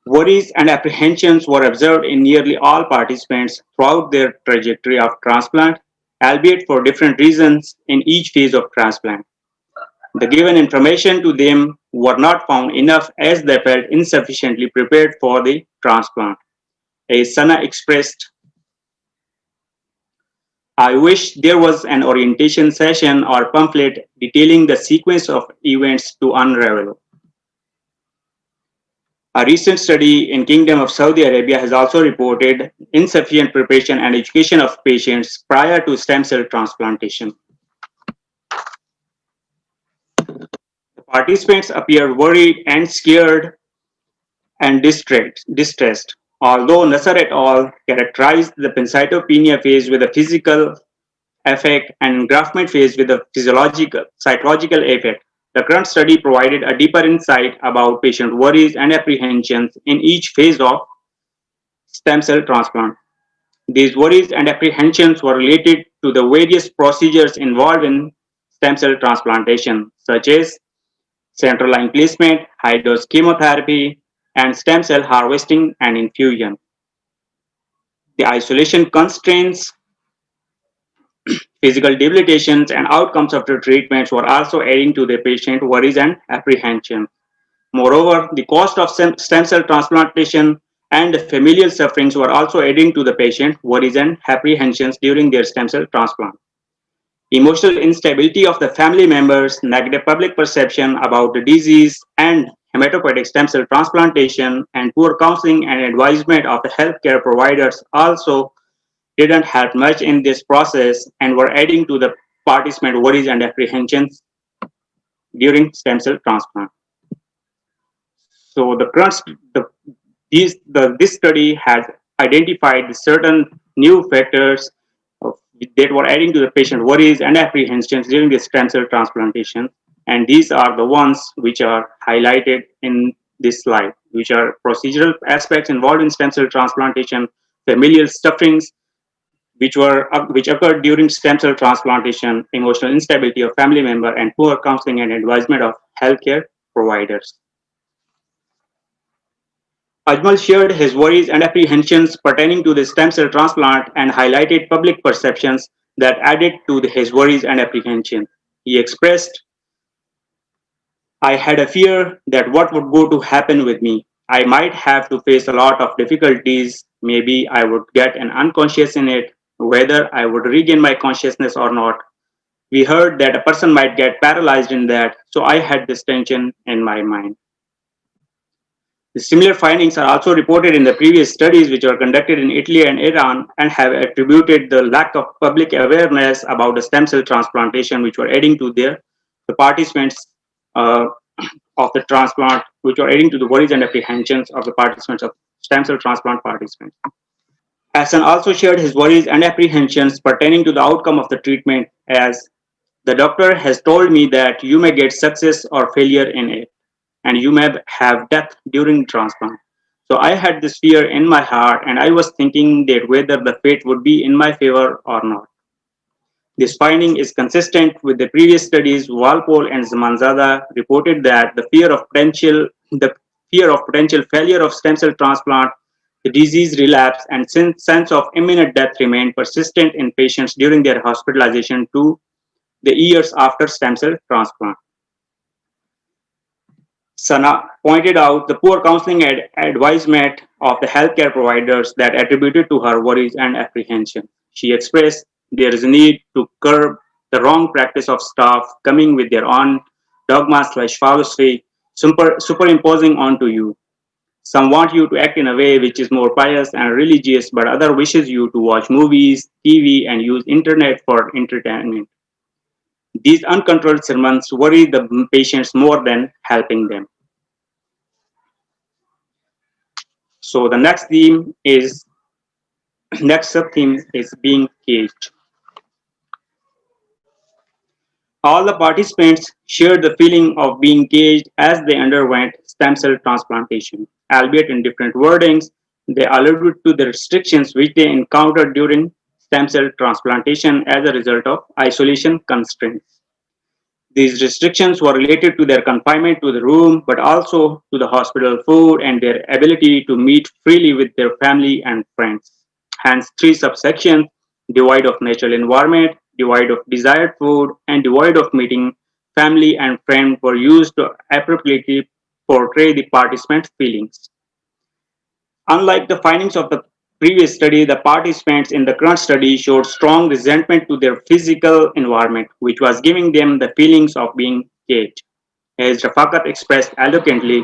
Speaker 6: Worries and apprehensions were observed in nearly all participants throughout their trajectory of transplant, albeit for different reasons in each phase of transplant. The given information to them were not found enough as they felt insufficiently prepared for the transplant. As Sana expressed, I wish there was an orientation session or pamphlet detailing the sequence of events to unravel. A recent study in Kingdom of Saudi Arabia has also reported insufficient preparation and education of patients prior to stem cell transplantation. The participants appear worried and scared and distressed. Although Nasser et al. Characterized the pancytopenia phase with a physical effect and engraftment phase with a physiological, psychological effect, the current study provided a deeper insight about patient worries and apprehensions in each phase of stem cell transplant. These worries and apprehensions were related to the various procedures involved in stem cell transplantation, such as central line placement, high dose chemotherapy, and stem cell harvesting and infusion. The isolation constraints, physical debilitations, and outcomes of the treatments were also adding to the patient worries and apprehension. Moreover, the cost of stem cell transplantation and the familial sufferings were also adding to the patient worries and apprehensions during their stem cell transplant. Emotional instability of the family members, negative public perception about the disease, and hematopoietic stem cell transplantation, and poor counseling and advisement of the healthcare providers also didn't help much in this process and were adding to the participant worries and apprehensions during stem cell transplant. So this study has identified certain new factors that were adding to the patient worries and apprehensions during the stem cell transplantation. And these are the ones which are highlighted in this slide, which are procedural aspects involved in stem cell transplantation, familial sufferings, which occurred during stem cell transplantation, emotional instability of family member, and poor counseling and advisement of healthcare providers. Ajmal shared his worries and apprehensions pertaining to the stem cell transplant and highlighted public perceptions that added to his worries and apprehension. He expressed, I had a fear that what would go to happen with me. I might have to face a lot of difficulties. Maybe I would get an unconscious in it, whether I would regain my consciousness or not. We heard that a person might get paralyzed in that, so I had this tension in my mind. The similar findings are also reported in the previous studies which were conducted in Italy and Iran and have attributed the lack of public awareness about the stem cell transplantation which were adding to the participants of the transplant, which were adding to the worries and apprehensions of the participants of stem cell transplant participants. Hassan also shared his worries and apprehensions pertaining to the outcome of the treatment as the doctor has told me that you may get success or failure in it, and you may have death during transplant. So I had this fear in my heart, and I was thinking that whether the fate would be in my favor or not. This finding is consistent with the previous studies. Walpole and Zamanzada reported that the fear of potential failure of stem cell transplant, the disease relapse, and sense of imminent death remained persistent in patients during their hospitalization to the years after stem cell transplant. Sana pointed out the poor counseling and advisement of the healthcare providers that attributed to her worries and apprehension. She expressed there is a need to curb the wrong practice of staff coming with their own dogma/philosophy superimposing onto you. Some want you to act in a way which is more pious and religious, but other wishes you to watch movies, TV, and use internet for entertainment. These uncontrolled sermons worry the patients more than helping them. So the next sub theme is being caged. All the participants shared the feeling of being caged as they underwent stem cell transplantation, albeit in different wordings. They alluded to the restrictions which they encountered during stem cell transplantation as a result of isolation constraints. These restrictions were related to their confinement to the room, but also to the hospital food and their ability to meet freely with their family and friends. Hence, three subsections: devoid of natural environment, devoid of desired food, and devoid of meeting family and friends were used to appropriately portray the participants' feelings. Unlike the findings of the previous study, the participants in the current study showed strong resentment to their physical environment, which was giving them the feelings of being caged. As Shaukat expressed eloquently,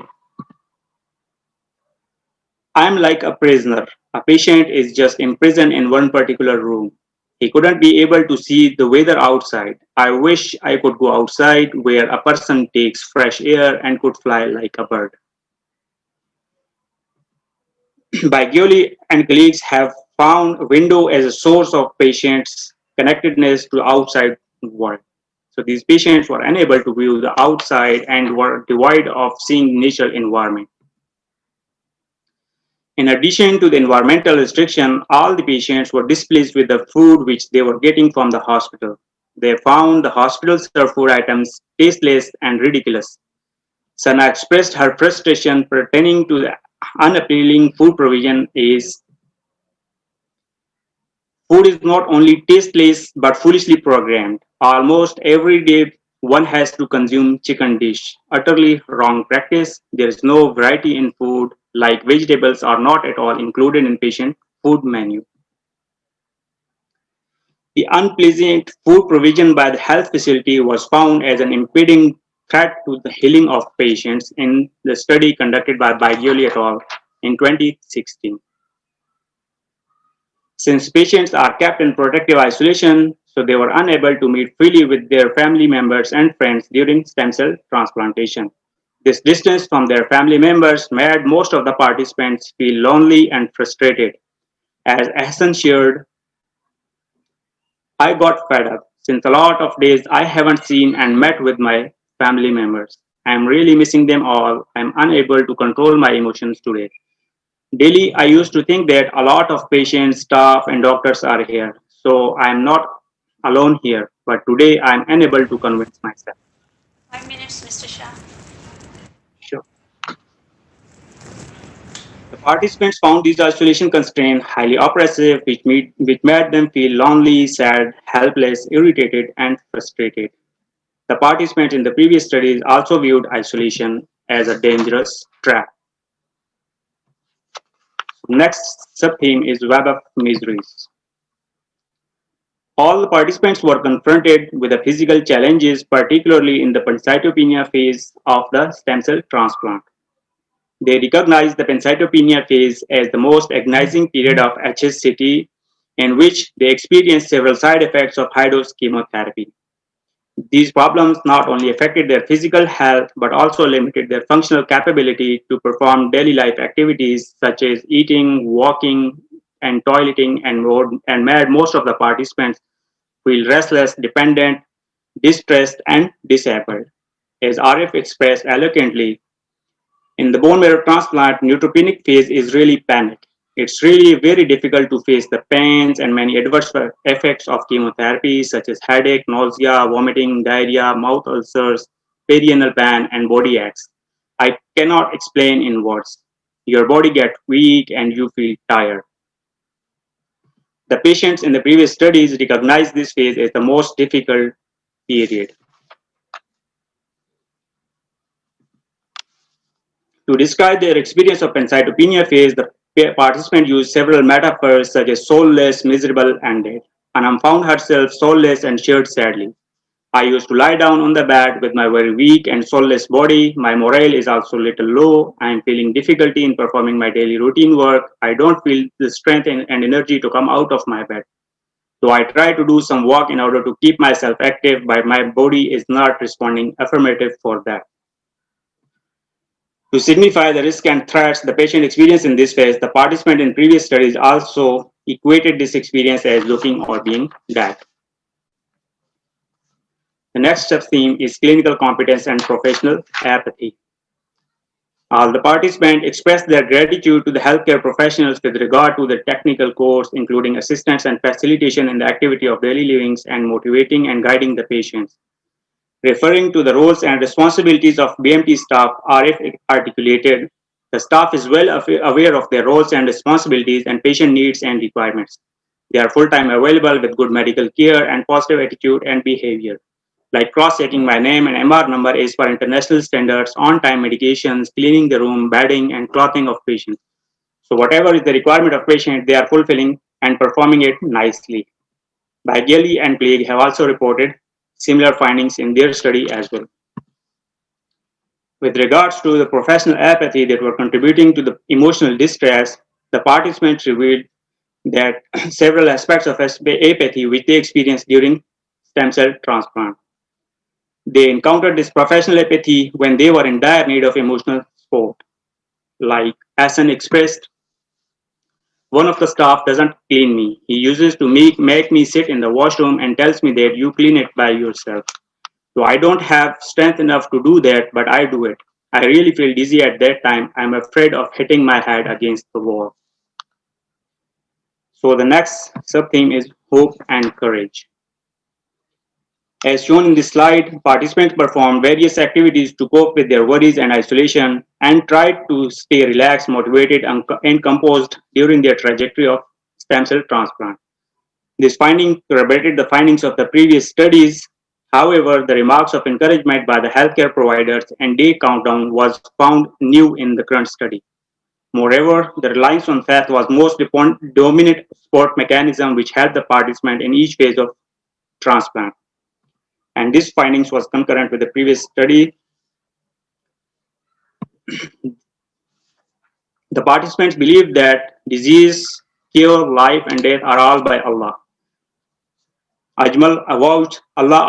Speaker 6: I am like a prisoner. A patient is just imprisoned in one particular room. He couldn't be able to see the weather outside. I wish I could go outside where a person takes fresh air and could fly like a bird. Bagioli and colleagues have found window as a source of patients' connectedness to the outside world. So these patients were unable to view the outside and were devoid of seeing natural environment. In addition to the environmental restriction, all the patients were displeased with the food which they were getting from the hospital. They found the hospital served food items tasteless and ridiculous. Sana expressed her frustration pertaining to the unappealing food provision is food is not only tasteless but foolishly programmed. Almost every day one has to consume chicken dish. Utterly wrong practice. There is no variety in food, like vegetables are not at all included in patient food menu. The unpleasant food provision by the health facility was found as an impeding threat to the healing of patients in the study conducted by Bagioli et al. In 2016. Since patients are kept in protective isolation, so they were unable to meet freely with their family members and friends during stem cell transplantation. This distance from their family members made most of the participants feel lonely and frustrated. As Hassan shared, I got fed up since a lot of days I haven't seen and met with my family members. I'm really missing them all. I'm unable to control my emotions today. Daily, I used to think that a lot of patients, staff, and doctors are here, so I'm not alone here. But today, I'm unable to convince myself.
Speaker 1: 5 minutes, Mr. Shah.
Speaker 6: Sure. The participants found these isolation constraints highly oppressive, which made them feel lonely, sad, helpless, irritated, and frustrated. The participants in the previous studies also viewed isolation as a dangerous trap. Next sub-theme is web of miseries. All the participants were confronted with the physical challenges, particularly in the pancytopenia phase of the stem cell transplant. They recognized the pancytopenia phase as the most agonizing period of HSCT, in which they experienced several side effects of high-dose chemotherapy. These problems not only affected their physical health, but also limited their functional capability to perform daily life activities such as eating, walking, and toileting, and made most of the participants feel restless, dependent, distressed, and disabled. As RF expressed eloquently, in the bone marrow transplant, neutropenic phase is really panic. It's really very difficult to face the pains and many adverse effects of chemotherapy, such as headache, nausea, vomiting, diarrhea, mouth ulcers, perianal pain, and body aches. I cannot explain in words. Your body gets weak and you feel tired. The patients in the previous studies recognized this phase as the most difficult period. To describe their experience of pancytopenia phase, the participant used several metaphors such as soulless, miserable, and dead. Khanum found herself soulless and shared sadly. I used to lie down on the bed with my very weak and soulless body. My morale is also a little low. I am feeling difficulty in performing my daily routine work. I don't feel the strength and energy to come out of my bed. So I try to do some work in order to keep myself active, but my body is not responding affirmative for that. To signify the risk and threats the patient experienced in this phase, the participant in previous studies also equated this experience as looking or being dead. The next theme is clinical competence and professional apathy. All the participants expressed their gratitude to the healthcare professionals with regard to the technical course, including assistance and facilitation in the activity of daily living and motivating and guiding the patients. Referring to the roles and responsibilities of BMT staff are if articulated. The staff is well aware of their roles and responsibilities and patient needs and requirements. They are full-time available with good medical care and positive attitude and behavior, like cross-checking my name and MR number as per international standards, on-time medications, cleaning the room, bedding, and clothing of patients. So whatever is the requirement of patient, they are fulfilling and performing it nicely. Bagley and Plague have also reported similar findings in their study as well. With regards to the professional apathy that were contributing to the emotional distress, the participants revealed that several aspects of apathy which they experienced during stem cell transplant. They encountered this professional apathy when they were in dire need of emotional support. Like Hassan expressed, one of the staff doesn't clean me. He uses to make me sit in the washroom and tells me that you clean it by yourself. So I don't have strength enough to do that, but I do it. I really feel dizzy at that time. I'm afraid of hitting my head against the wall. So the next sub-theme is hope and courage. As shown in this slide, participants performed various activities to cope with their worries and isolation and tried to stay relaxed, motivated, and composed during their trajectory of stem cell transplant. This finding corroborated the findings of the previous studies. However, the remarks of encouragement by the healthcare providers and day countdown was found new in the current study. Moreover, the reliance on faith was most dominant support mechanism which helped the participant in each phase of transplant. And this findings was concurrent with the previous study. The participants believed that disease, cure, life, and death are all by Allah. Ajmal avouched, Allah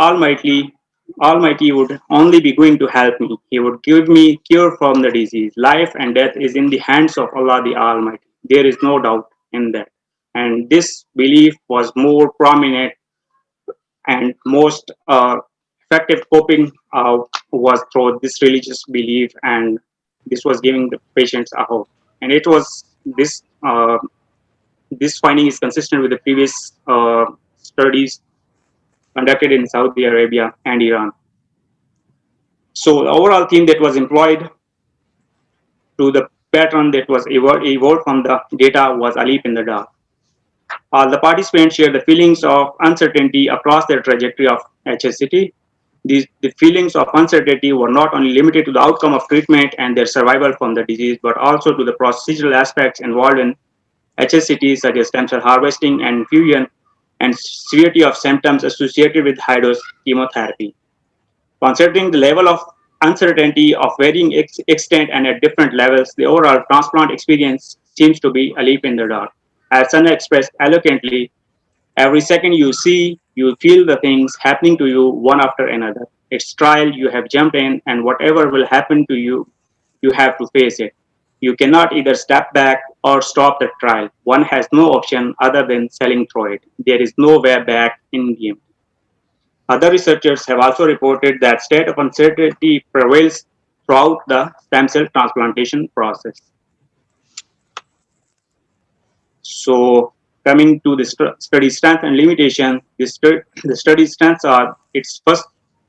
Speaker 6: Almighty would only be going to help me. He would give me cure from the disease. Life and death is in the hands of Allah the Almighty. There is no doubt in that. And this belief was more prominent and most effective coping was through this religious belief, and this was giving the patients a hope. And it was this finding is consistent with the previous studies conducted in Saudi Arabia and Iran. So the overall theme that was employed to the pattern that was evolved from the data was a leap in the dark. All the participants shared the feelings of uncertainty across their trajectory of HSCT. The feelings of uncertainty were not only limited to the outcome of treatment and their survival from the disease, but also to the procedural aspects involved in HSCT, such as stem cell harvesting and infusion, and severity of symptoms associated with high-dose chemotherapy. Considering the level of uncertainty of varying extent and at different levels, the overall transplant experience seems to be a leap in the dark. As Sana expressed eloquently, every second you see, you feel the things happening to you one after another. It's trial, you have jumped in, and whatever will happen to you, you have to face it. You cannot either step back or stop the trial. One has no option other than sailing through it. There is no way back in game. Other researchers have also reported that state of uncertainty prevails throughout the stem cell transplantation process. So coming to the study strength and limitation, the study strengths are its first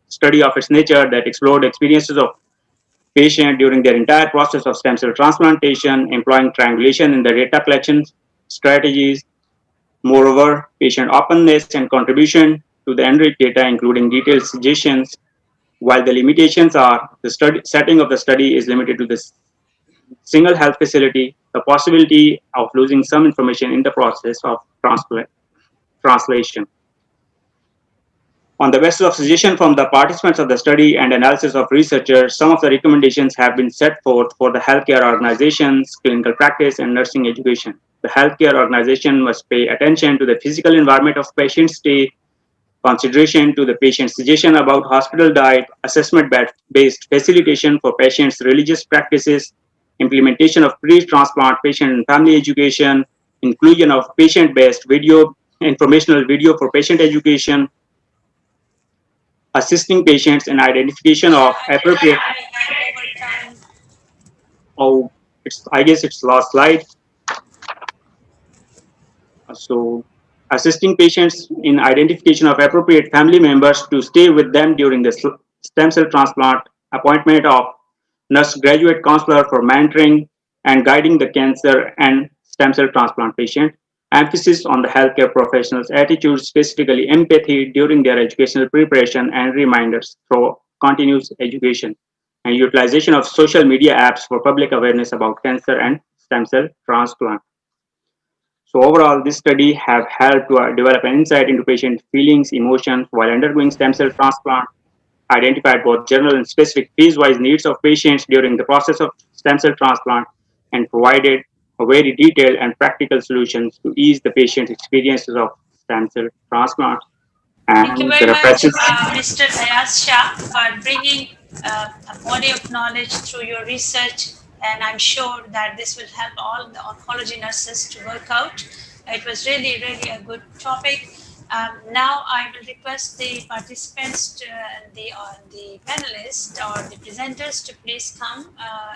Speaker 6: study of its nature that explored experiences of patient during their entire process of stem cell transplantation, employing triangulation in the data collection strategies. Moreover, patient openness and contribution to the enriched data, including detailed suggestions, while the limitations are the setting of the study is limited to this single health facility, the possibility of losing some information in the process of translation. On the basis of suggestion from the participants of the study and analysis of researchers, some of the recommendations have been set forth for the healthcare organizations, clinical practice, and nursing education. The healthcare organization must pay attention to the physical environment of patient stay, consideration to the patient's suggestion about hospital diet, assessment-based facilitation for patients' religious practices, implementation of pre-transplant patient and family education, inclusion of patient-based informational video for patient education, assisting patients in identification of appropriate. Oh, I guess it's last slide. So, assisting patients in identification of appropriate family members to stay with them during the stem cell transplant, appointment of nurse graduate counselor for mentoring and guiding the cancer and stem cell transplant patient, emphasis on the healthcare professionals' attitude, specifically empathy during their educational preparation and reminders through continuous education, and utilization of social media apps for public awareness about cancer and stem cell transplant. So overall, this study have helped to develop an insight into patient feelings, emotions while undergoing stem cell transplant, identified both general and specific phase-wise needs of patients during the process of stem cell transplant, and provided a very detailed and practical solutions to ease the patient experiences of stem cell transplant.
Speaker 1: Thank you
Speaker 6: And the
Speaker 1: very much,
Speaker 6: references.
Speaker 1: Mr. Ayaz Shah, for bringing a body of knowledge through your research. And I'm sure that this will help all the oncology nurses to work out. It was really, really a good topic. Now I will request the participants, the panelists or the presenters to please come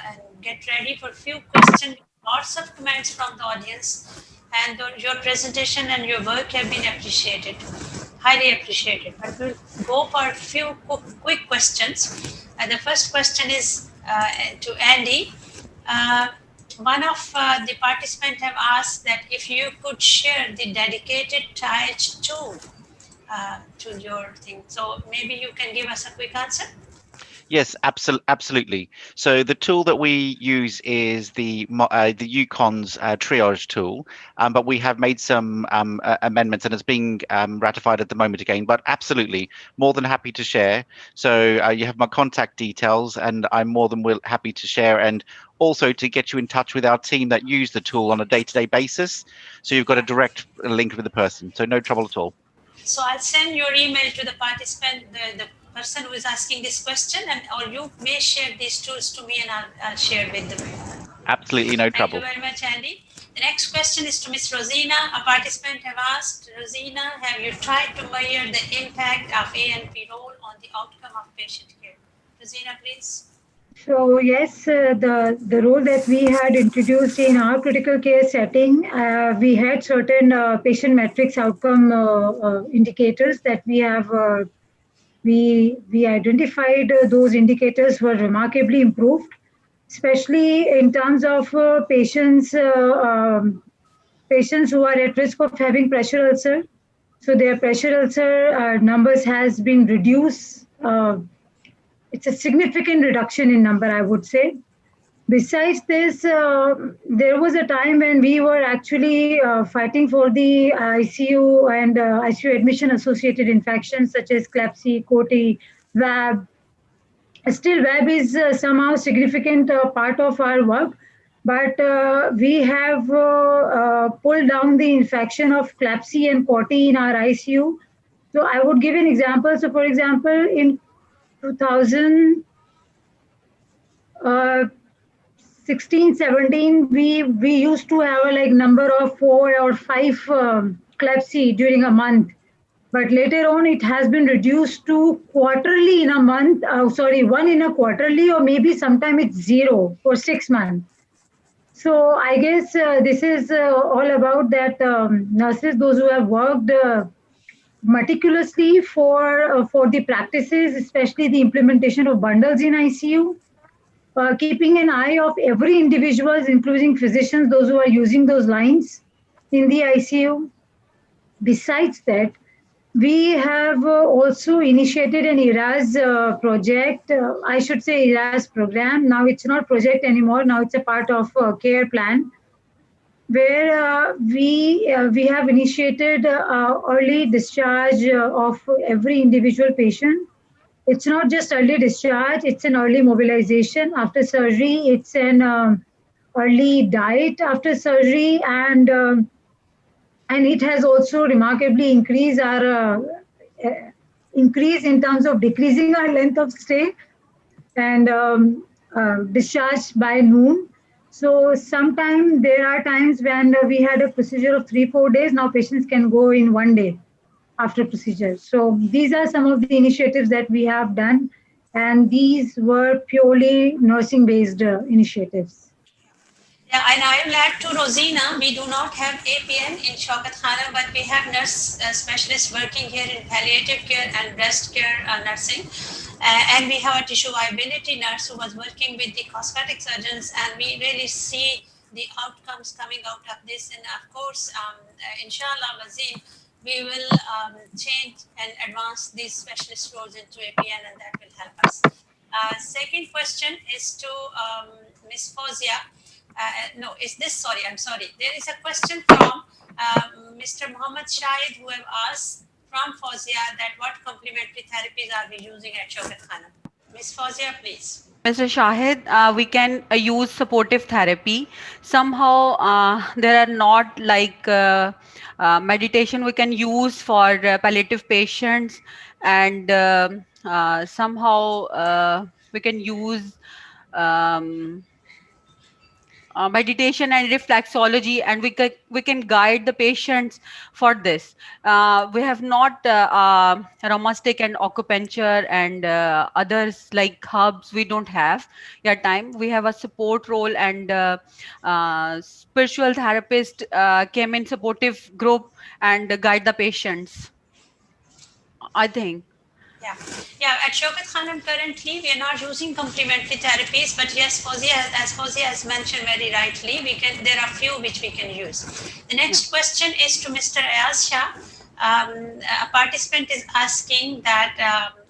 Speaker 1: and get ready for a few questions. Lots of comments from the audience, and your presentation and your work have been appreciated, highly appreciated. But we'll go for a few quick questions. The first question is to Andy. One of the participants have asked that if you could share the dedicated triage tool to your thing. So maybe you can give us a quick answer.
Speaker 2: Yes, absolutely. So the tool that we use is the UConn's triage tool, but we have made some amendments, and it's being ratified at the moment again. But absolutely, more than happy to share. So you have my contact details, and I'm more than happy to share, and also to get you in touch with our team that use the tool on a day-to-day basis. So you've got a direct link with the person. So no trouble at all.
Speaker 1: So I'll send your email to the participant, the person who is asking this question, and or you may share these tools to me, and I'll share with them.
Speaker 2: Absolutely, no trouble.
Speaker 1: Thank you very much, Andy. The next question is to Ms. Rosina. A participant have asked, Rosina, have you tried to measure the impact of ANP role on the outcome of patient care? Rosina, please.
Speaker 3: So yes, the role that we had introduced in our critical care setting, we had certain patient metrics outcome indicators that we have. We identified those indicators were remarkably improved, especially in terms of patients who are at risk of having pressure ulcer. So their pressure ulcer numbers has been reduced. It's a significant reduction in number, I would say. Besides this, there was a time when we were actually fighting for the ICU and ICU admission associated infections such as CLABSI, COTI, VAB. Still, VAB is somehow significant part of our work, but we have pulled down the infection of CLABSI and COTI in our ICU. So I would give an example. So for example, in 2016-17, we used to have a number of 4 or 5 CLABSI during a month, but later on it has been reduced to quarterly in a month. 1 in a quarterly, or maybe sometime it's 0 for 6 months. So I guess this is all about that nurses, those who have worked meticulously for the practices, especially the implementation of bundles in ICU, keeping an eye of every individuals, including physicians, those who are using those lines in the ICU. Besides that, we have also initiated an ERAS project, I should say ERAS program. Now it's not project anymore, now it's a part of a care plan, where we have initiated early discharge of every individual patient. It's not just early discharge, it's an early mobilization after surgery, it's an early diet after surgery, and it has also remarkably increased in terms of decreasing our length of stay and discharge by noon. So sometimes there are times when we had a procedure of 3-4 days. Now patients can go in 1 day after procedure. So these are some of the initiatives that we have done, and these were purely nursing-based initiatives.
Speaker 1: Yeah, and I will add to Rosina, we do not have APN in Shaukat, but we have nurse specialists working here in palliative care and breast care nursing. And we have a tissue viability nurse who was working with the cosmetic surgeons, and we really see the outcomes coming out of this. And of course, inshallah, Wazim, we will change and advance these specialist roles into APN, and that will help us. Second question is to Ms. Fozia. No, is this, sorry, I'm sorry. There is a question from Mr. Muhammad Shahid, who have asked from Fozia that what complementary therapies are we using at Shaukat Khanum? Ms. Fozia, please.
Speaker 4: Mr. Shahid, we can use supportive therapy. Somehow, there are not like meditation we can use for palliative patients, and somehow we can use um, meditation and reflexology, and we can guide the patients for this. We have not rheumatic and acupuncture and others like hubs. We don't have yet time. We have a support role, and spiritual therapist came in supportive group and guide the patients, I think.
Speaker 1: Yeah, yeah. At Shaukat Khanum currently, we are not using complementary therapies, but yes, as Fozia has mentioned very rightly, we can. There are few which we can use. The next question is to Mr. Ayaz Shah. A participant is asking that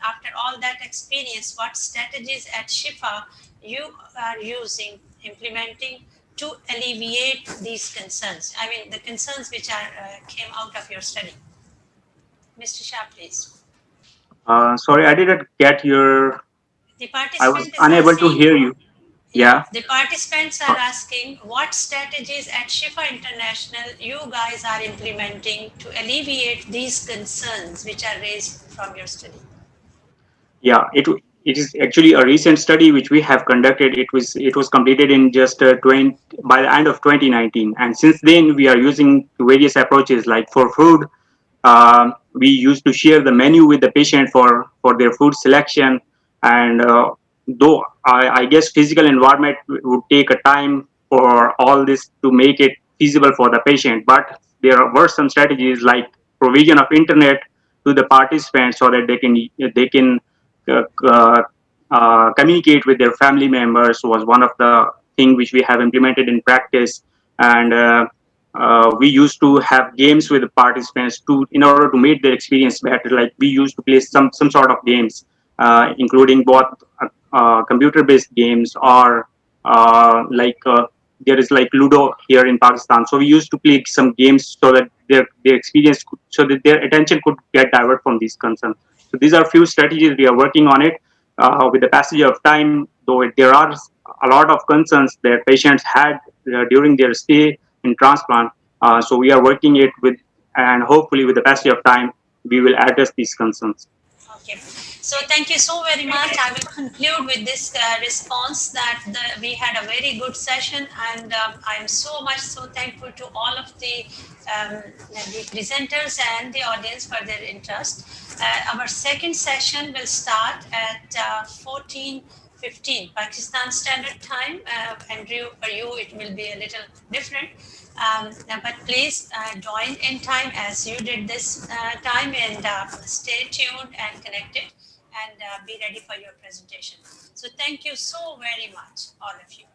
Speaker 1: after all that experience, what strategies at Shifa you are using, implementing to alleviate these concerns? I mean, the concerns which are came out of your study. Mr. Shah, please.
Speaker 6: Sorry, I didn't get your.
Speaker 1: The
Speaker 6: I was
Speaker 1: participant is
Speaker 6: unable to
Speaker 1: asking,
Speaker 6: hear you.
Speaker 1: yeah,
Speaker 6: Yeah.
Speaker 1: the participants are asking what strategies at Shifa International you guys are implementing to alleviate these concerns which are raised from your study.
Speaker 6: Yeah, it is actually a recent study which we have conducted. It was completed in just 20 by the end of 2019, and since then we are using various approaches. Like for food, we used to share the menu with the patient for their food selection, and though I guess physical environment would take a time for all this to make it feasible for the patient, but were some strategies like provision of internet to the participants so that they can uh, uh, communicate with their family members was one of the thing which we have implemented in practice. And we used to have games with the participants to in order to make their experience better. Like we used to play some sort of games, including both computer based games or there is like Ludo here in Pakistan. So we used to play some games so that their experience so that their attention could get diverted from these concerns. So these are few strategies we are working on it. With the passage of time, though there are a lot of concerns that patients had during their stay in transplant. So we are working it with, and hopefully with the passage of time, we will address these concerns.
Speaker 1: Okay, so thank you so very much. I will conclude with this response that we had a very good session, and I am so much so thankful to all of the presenters and the audience for their interest. Our second session will start at 14:15 Pakistan Standard Time. Andrew, for you, it will be a little different. But please join in time as you did this time, and stay tuned and connected, and be ready for your presentation. So thank you so very much, all of you.